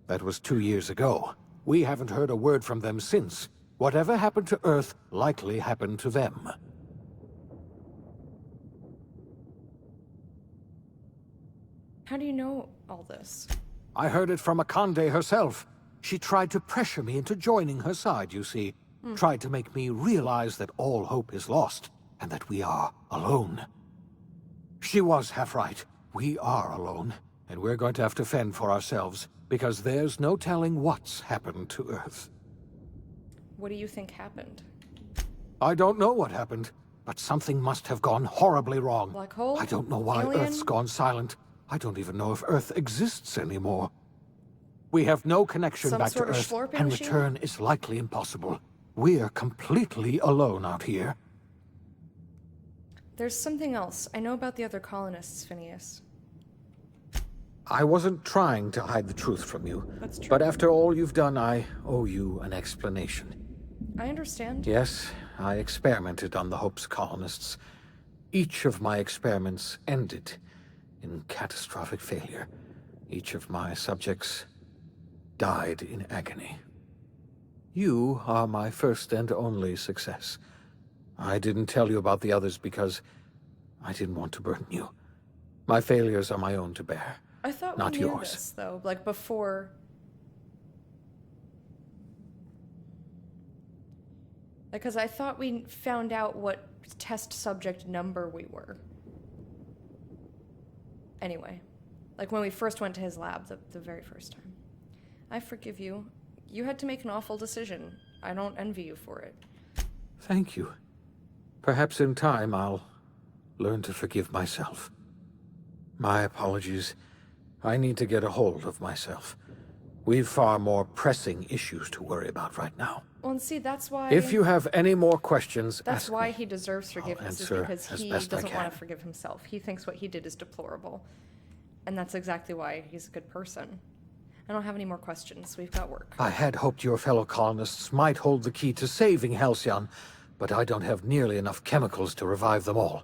That was 2 years ago. We haven't heard a word from them since. Whatever happened to Earth likely happened to them. How do you know all this? I heard it from Akande herself. She tried to pressure me into joining her side, you see. Tried to make me realize that all hope is lost, and that we are alone. She was half right. We are alone, and we're going to have to fend for ourselves, because there's no telling what's happened to Earth. What do you think happened? I don't know what happened, but something must have gone horribly wrong. Black hole? I don't know why Alien? Earth's gone silent. I don't even know if Earth exists anymore. We have no connection Some back to sort of Earth, Schlorping and machine? return is likely impossible. We're completely alone out here. There's something else. I know about the other colonists, Phineas. I wasn't trying to hide the truth from you. That's true. But after all you've done, I owe you an explanation. I understand. Yes, I experimented on the Hope's colonists. Each of my experiments ended in catastrophic failure. Each of my subjects died in agony. You are my first and only success. I didn't tell you about the others because I didn't want to burden you. My failures are my own to bear. I thought not we knew yours. this, though, like before. Because I thought we found out what test subject number we were. Anyway, like when we first went to his lab, the very first time. I forgive you. You had to make an awful decision. I don't envy you for it. Thank you. Perhaps in time I'll learn to forgive myself. My apologies. I need to get a hold of myself. We've far more pressing issues to worry about right now. Well, and see, that's why... If you have any more questions, That's ask why me. he deserves forgiveness, is answer because as he best I doesn't want can. to forgive himself. He thinks what he did is deplorable. And that's exactly why he's a good person. I don't have any more questions. We've got work. I had hoped your fellow colonists might hold the key to saving Halcyon, but I don't have nearly enough chemicals to revive them all.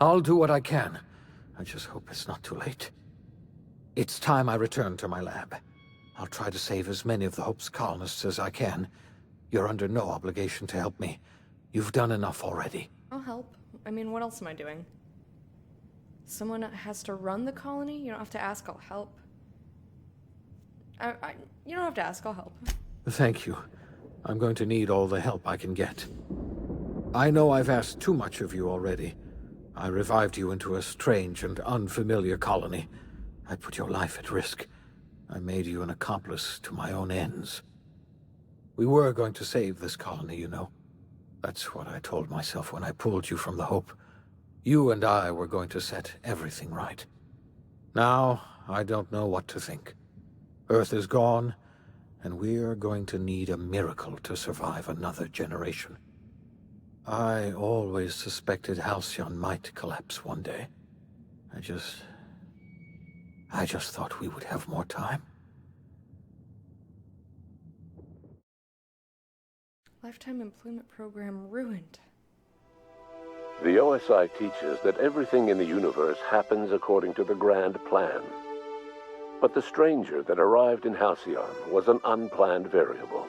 I'll do what I can. I just hope it's not too late. It's time I return to my lab. I'll try to save as many of the Hope's colonists as I can. You're under no obligation to help me. You've done enough already. I'll help. I mean, what else am I doing? Someone has to run the colony? You don't have to ask, I'll help. You don't have to ask, I'll help. Thank you. I'm going to need all the help I can get. I know I've asked too much of you already. I revived you into a strange and unfamiliar colony. I put your life at risk. I made you an accomplice to my own ends. We were going to save this colony, you know. That's what I told myself when I pulled you from the Hope. You and I were going to set everything right. Now, I don't know what to think. Earth is gone, and we are going to need a miracle to survive another generation. I always suspected Halcyon might collapse one day. I just thought we would have more time. Lifetime employment program ruined. The OSI teaches that everything in the universe happens according to the grand plan. But the stranger that arrived in Halcyon was an unplanned variable.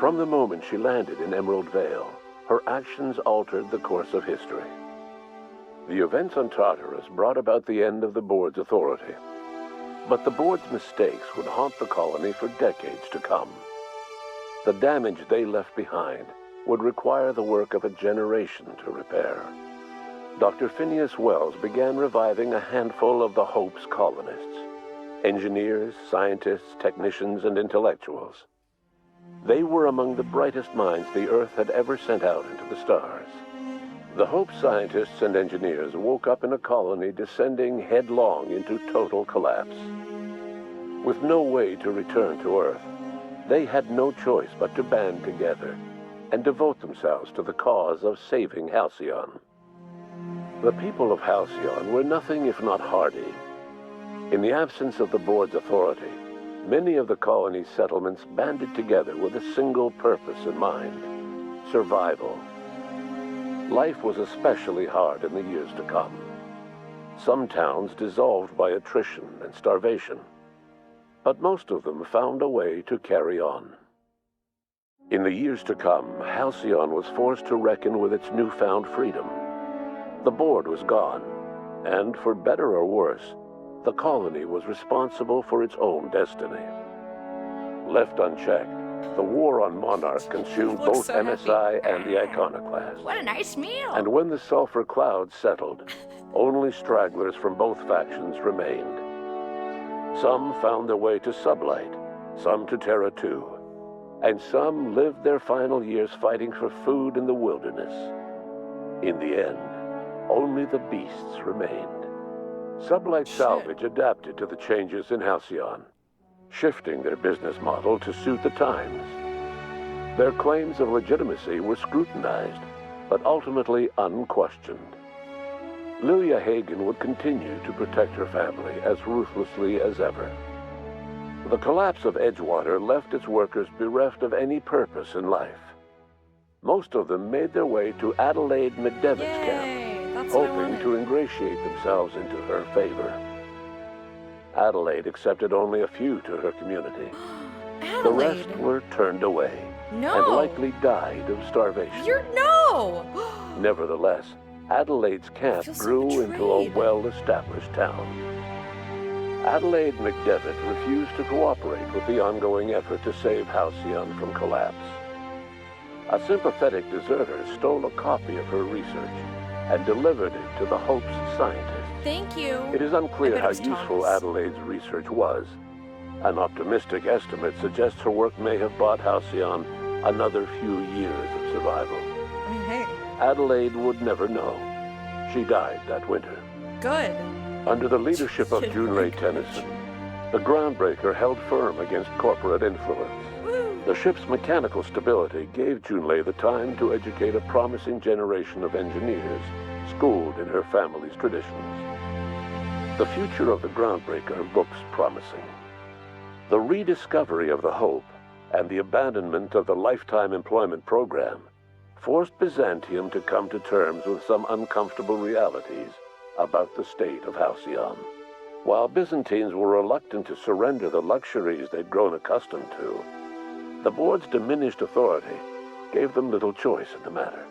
From the moment she landed in Emerald Vale, her actions altered the course of history. The events on Tartarus brought about the end of the Board's authority. But the Board's mistakes would haunt the colony for decades to come. The damage they left behind would require the work of a generation to repair. Dr. Phineas Wells began reviving a handful of the Hope's colonists. Engineers, scientists, technicians, and intellectuals. They were among the brightest minds the Earth had ever sent out into the stars. The Hope scientists and engineers woke up in a colony descending headlong into total collapse. With no way to return to Earth, they had no choice but to band together and devote themselves to the cause of saving Halcyon. The people of Halcyon were nothing if not hardy. In the absence of the Board's authority, many of the colony's settlements banded together with a single purpose in mind: survival. Life was especially hard in the years to come. Some towns dissolved by attrition and starvation, but most of them found a way to carry on. In the years to come, Halcyon was forced to reckon with its newfound freedom. The Board was gone, and for better or worse, the colony was responsible for its own destiny. Left unchecked, the war on Monarch consumed both so MSI and the Iconoclast. What a nice meal! And when the sulfur clouds settled, only stragglers from both factions remained. Some found their way to Sublight, some to Terra 2, and some lived their final years fighting for food in the wilderness. In the end, only the beasts remained. Sublight Salvage adapted to the changes in Halcyon, shifting their business model to suit the times. Their claims of legitimacy were scrutinized, but ultimately unquestioned. Lilia Hagen would continue to protect her family as ruthlessly as ever. The collapse of Edgewater left its workers bereft of any purpose in life. Most of them made their way to Adelaide Medevic's camp, hoping to ingratiate themselves into her favor. Adelaide accepted only a few to her community. The rest were turned away and likely died of starvation. No! Nevertheless, Adelaide's camp grew into a well-established town. Adelaide McDevitt refused to cooperate with the ongoing effort to save Halcyon from collapse. A sympathetic deserter stole a copy of her research and delivered it to the Hope's scientists. Thank you. It is unclear how useful Adelaide's research was. An optimistic estimate suggests her work may have bought Halcyon another few years of survival. Hey. Adelaide would never know. She died that winter. Good. Under the leadership of Junlei Tennyson, the Groundbreaker held firm against corporate influence. The ship's mechanical stability gave Junlei the time to educate a promising generation of engineers schooled in her family's traditions. The future of the Groundbreaker looks promising. The rediscovery of the Hope and the abandonment of the Lifetime Employment Program forced Byzantium to come to terms with some uncomfortable realities about the state of Halcyon. While Byzantines were reluctant to surrender the luxuries they'd grown accustomed to, the Board's diminished authority gave them little choice in the matter.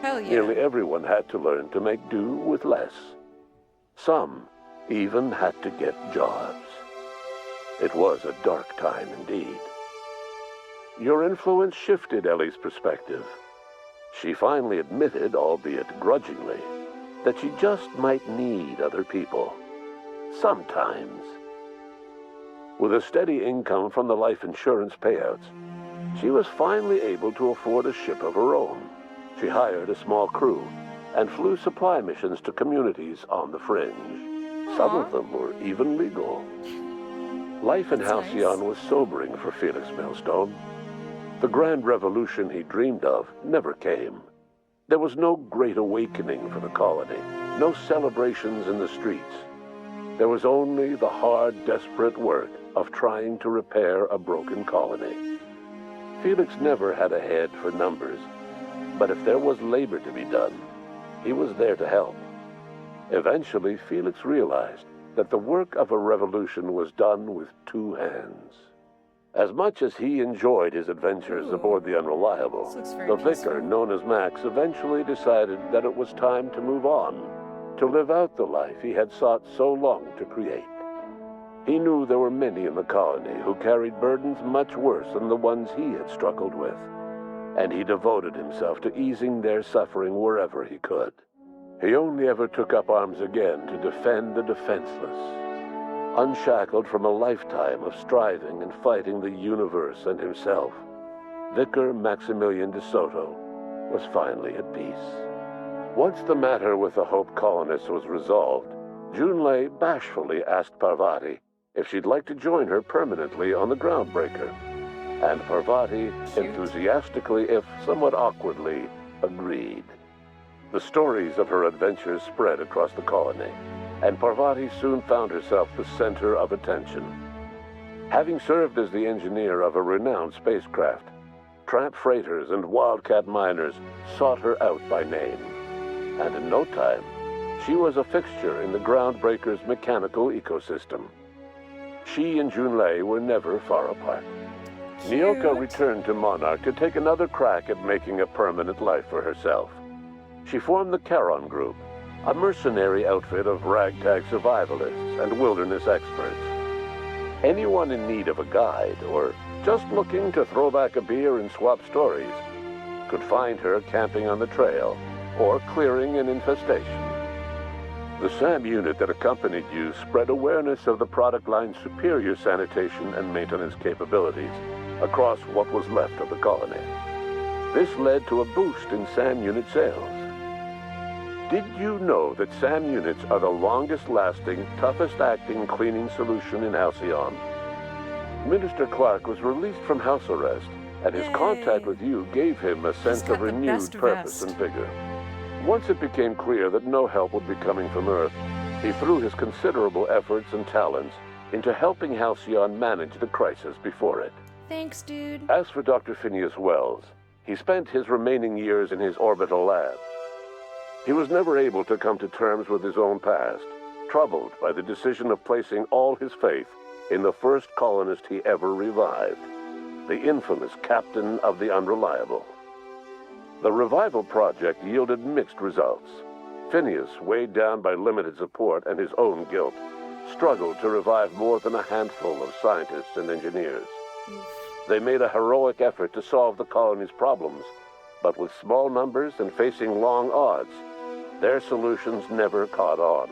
Hell yeah. Nearly everyone had to learn to make do with less. Some even had to get jobs. It was a dark time indeed. Your influence shifted Ellie's perspective. She finally admitted, albeit grudgingly, that she just might need other people. Sometimes. With a steady income from the life insurance payouts, she was finally able to afford a ship of her own. She hired a small crew and flew supply missions to communities on the fringe. Some of them were even legal. Life in Halcyon was sobering for Felix Millstone. the grand revolution he dreamed of never came. There was no great awakening for the colony, no celebrations in the streets. There was only the hard, desperate work of trying to repair a broken colony. Felix never had a head for numbers, but if there was labor to be done, he was there to help. Eventually, Felix realized that the work of a revolution was done with two hands. As much as he enjoyed his adventures aboard the Unreliable, the vicar, known as Max, eventually decided that it was time to move on, to live out the life he had sought so long to create. He knew there were many in the colony who carried burdens much worse than the ones he had struggled with, and he devoted himself to easing their suffering wherever he could. He only ever took up arms again to defend the defenseless. Unshackled from a lifetime of striving and fighting the universe and himself, Vicar Maximilian de Soto was finally at peace. Once the matter with the Hope colonists was resolved, Junlei bashfully asked Parvati if she'd like to join her permanently on the Groundbreaker, and Parvati enthusiastically, if somewhat awkwardly, agreed. The stories of her adventures spread across the colony, and Parvati soon found herself the center of attention. Having served as the engineer of a renowned spacecraft, tramp freighters and wildcat miners sought her out by name, and in no time, she was a fixture in the Groundbreaker's mechanical ecosystem. She and Junlei were never far apart. Nyoka returned to Monarch to take another crack at making a permanent life for herself. She formed the Charon Group, a mercenary outfit of ragtag survivalists and wilderness experts. Anyone in need of a guide, or just looking to throw back a beer and swap stories, could find her camping on the trail or clearing an infestation. The SAM unit that accompanied you spread awareness of the product line's superior sanitation and maintenance capabilities across what was left of the colony. This led to a boost in SAM unit sales. Did you know that SAM units are the longest-lasting, toughest-acting cleaning solution in Halcyon? Minister Clark was released from house arrest, and his contact with you gave him a sense of renewed purpose and vigor. Once it became clear that no help would be coming from Earth, he threw his considerable efforts and talents into helping Halcyon manage the crisis before it. Thanks, dude. As for Dr. Phineas Wells, he spent his remaining years in his orbital lab. He was never able to come to terms with his own past, troubled by the decision of placing all his faith in the first colonist he ever revived, the infamous captain of the Unreliable. The revival project yielded mixed results. Phineas, weighed down by limited support and his own guilt, struggled to revive more than a handful of scientists and engineers. They made a heroic effort to solve the colony's problems, but with small numbers and facing long odds, their solutions never caught on.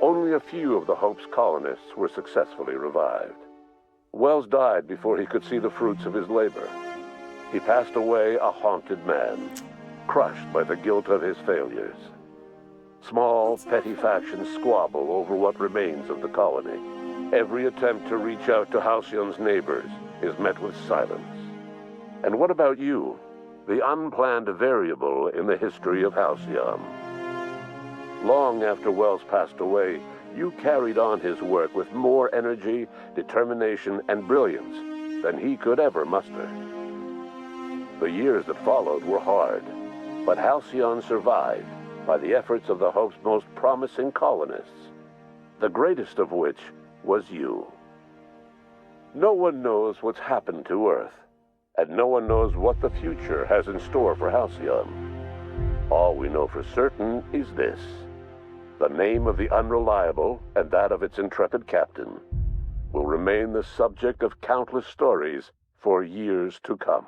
Only a few of the Hope's colonists were successfully revived. Wells died before he could see the fruits of his labor. He passed away a haunted man, crushed by the guilt of his failures. Small, petty factions squabble over what remains of the colony. Every attempt to reach out to Halcyon's neighbors is met with silence. And what about you, the unplanned variable in the history of Halcyon? Long after Wells passed away, you carried on his work with more energy, determination, and brilliance than he could ever muster. The years that followed were hard, but Halcyon survived by the efforts of the Hope's most promising colonists, the greatest of which was you. No one knows what's happened to Earth, and no one knows what the future has in store for Halcyon. All we know for certain is this: the name of the Unreliable and that of its intrepid captain will remain the subject of countless stories for years to come.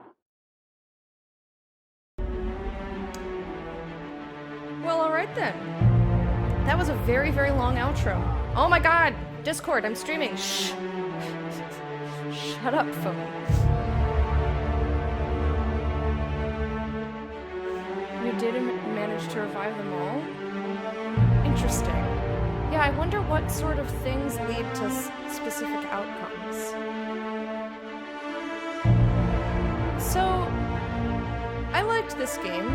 Well, alright then. That was a very, very long outro. Oh my god! Discord, I'm streaming. Shh. Shut up, phone. You did manage to revive them all? Interesting. Yeah, I wonder what sort of things lead to specific outcomes. I liked this game.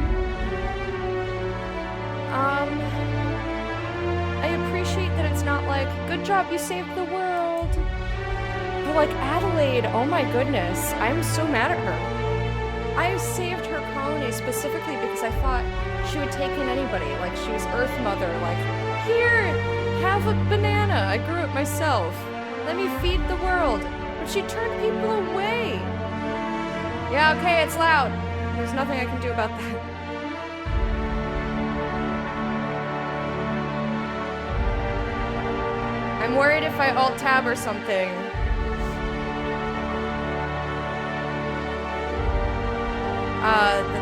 I appreciate that it's not like, good job, you saved the world. But like Adelaide, oh my goodness, I'm so mad at her. I saved her colony specifically because I thought she would take in anybody, like she was Earth Mother, like, here, have a banana, I grew it myself. Let me feed the world. But she turned people away. Yeah, okay, it's loud. There's nothing I can do about that. I'm worried if I alt-tab or something.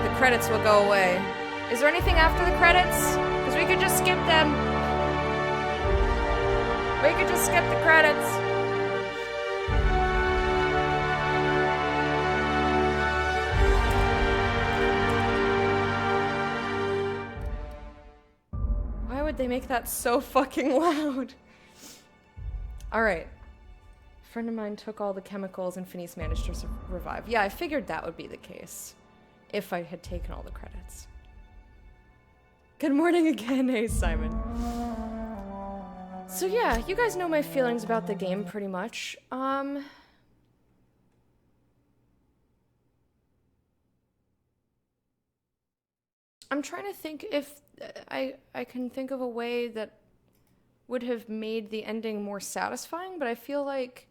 The credits will go away. Is there anything after the credits? Because we could just skip them. We could just skip the credits. Why would they make that so fucking loud? Alright. A friend of mine took all the chemicals and Phineas managed to revive. Yeah, I figured that would be the case. If I had taken all the credits. Good morning again, hey Simon. So yeah, you guys know my feelings about the game pretty much. I'm trying to think if I can think of a way that would have made the ending more satisfying, but I feel like,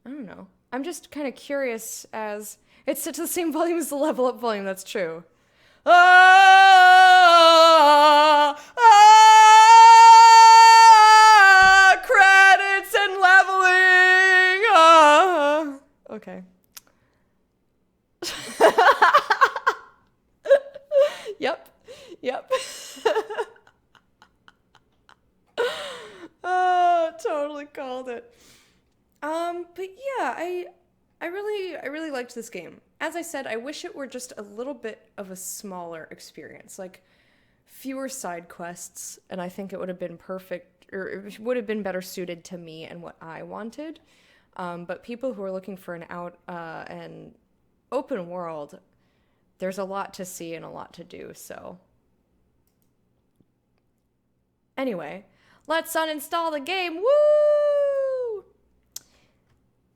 I don't know. I'm just kind of curious as, it's at the same volume as the level up volume, that's true. Credits and leveling! Okay. Yep. Totally called it. But yeah, I really liked this game. As I said, I wish it were just a little bit of a smaller experience, like fewer side quests, and I think it would have been perfect, or it would have been better suited to me and what I wanted. But people who are looking for an and open world, there's a lot to see and a lot to do, so. Anyway, let's uninstall the game, woo!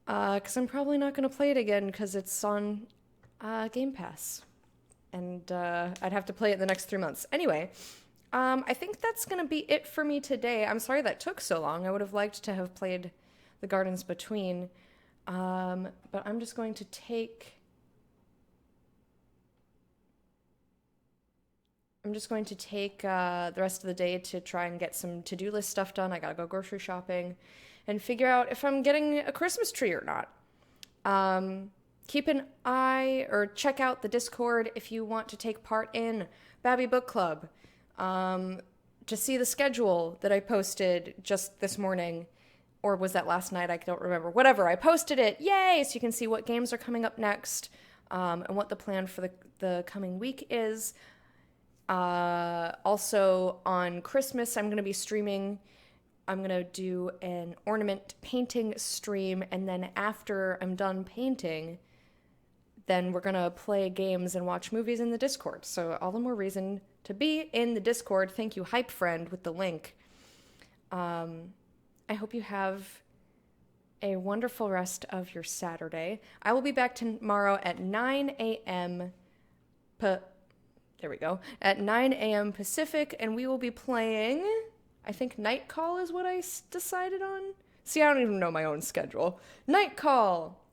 Because I'm probably not going to play it again because it's on Game Pass. And I'd have to play it the next 3 months. Anyway, I think that's going to be it for me today. I'm sorry that took so long. I would have liked to have played The Gardens Between. But I'm just going to take... the rest of the day to try and get some to-do list stuff done. I gotta go grocery shopping and figure out if I'm getting a Christmas tree or not. Keep an eye or check out the Discord if you want to take part in Babby Book Club. To see the schedule that I posted just this morning, or was that last night? I don't remember. Whatever, I posted it. Yay! So you can see what games are coming up next, and what the plan for the coming week is. Also on Christmas, I'm going to be streaming. I'm going to do an ornament painting stream, and then after I'm done painting, then we're going to play games and watch movies in the Discord. So all the more reason to be in the Discord. Thank you, Hype Friend, with the link. I hope you have a wonderful rest of your Saturday. I will be back tomorrow at 9 a.m. There we go. At 9 a.m. Pacific, and we will be playing, I think Night Call is what I decided on. See, I don't even know my own schedule. Night Call!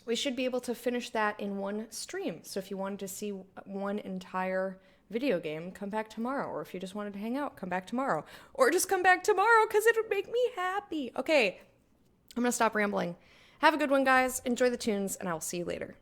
We should be able to finish that in one stream. So if you wanted to see one entire video game, come back tomorrow. Or if you just wanted to hang out, come back tomorrow. Or just come back tomorrow, because it would make me happy. Okay, I'm going to stop rambling. Have a good one, guys. Enjoy the tunes, and I will see you later.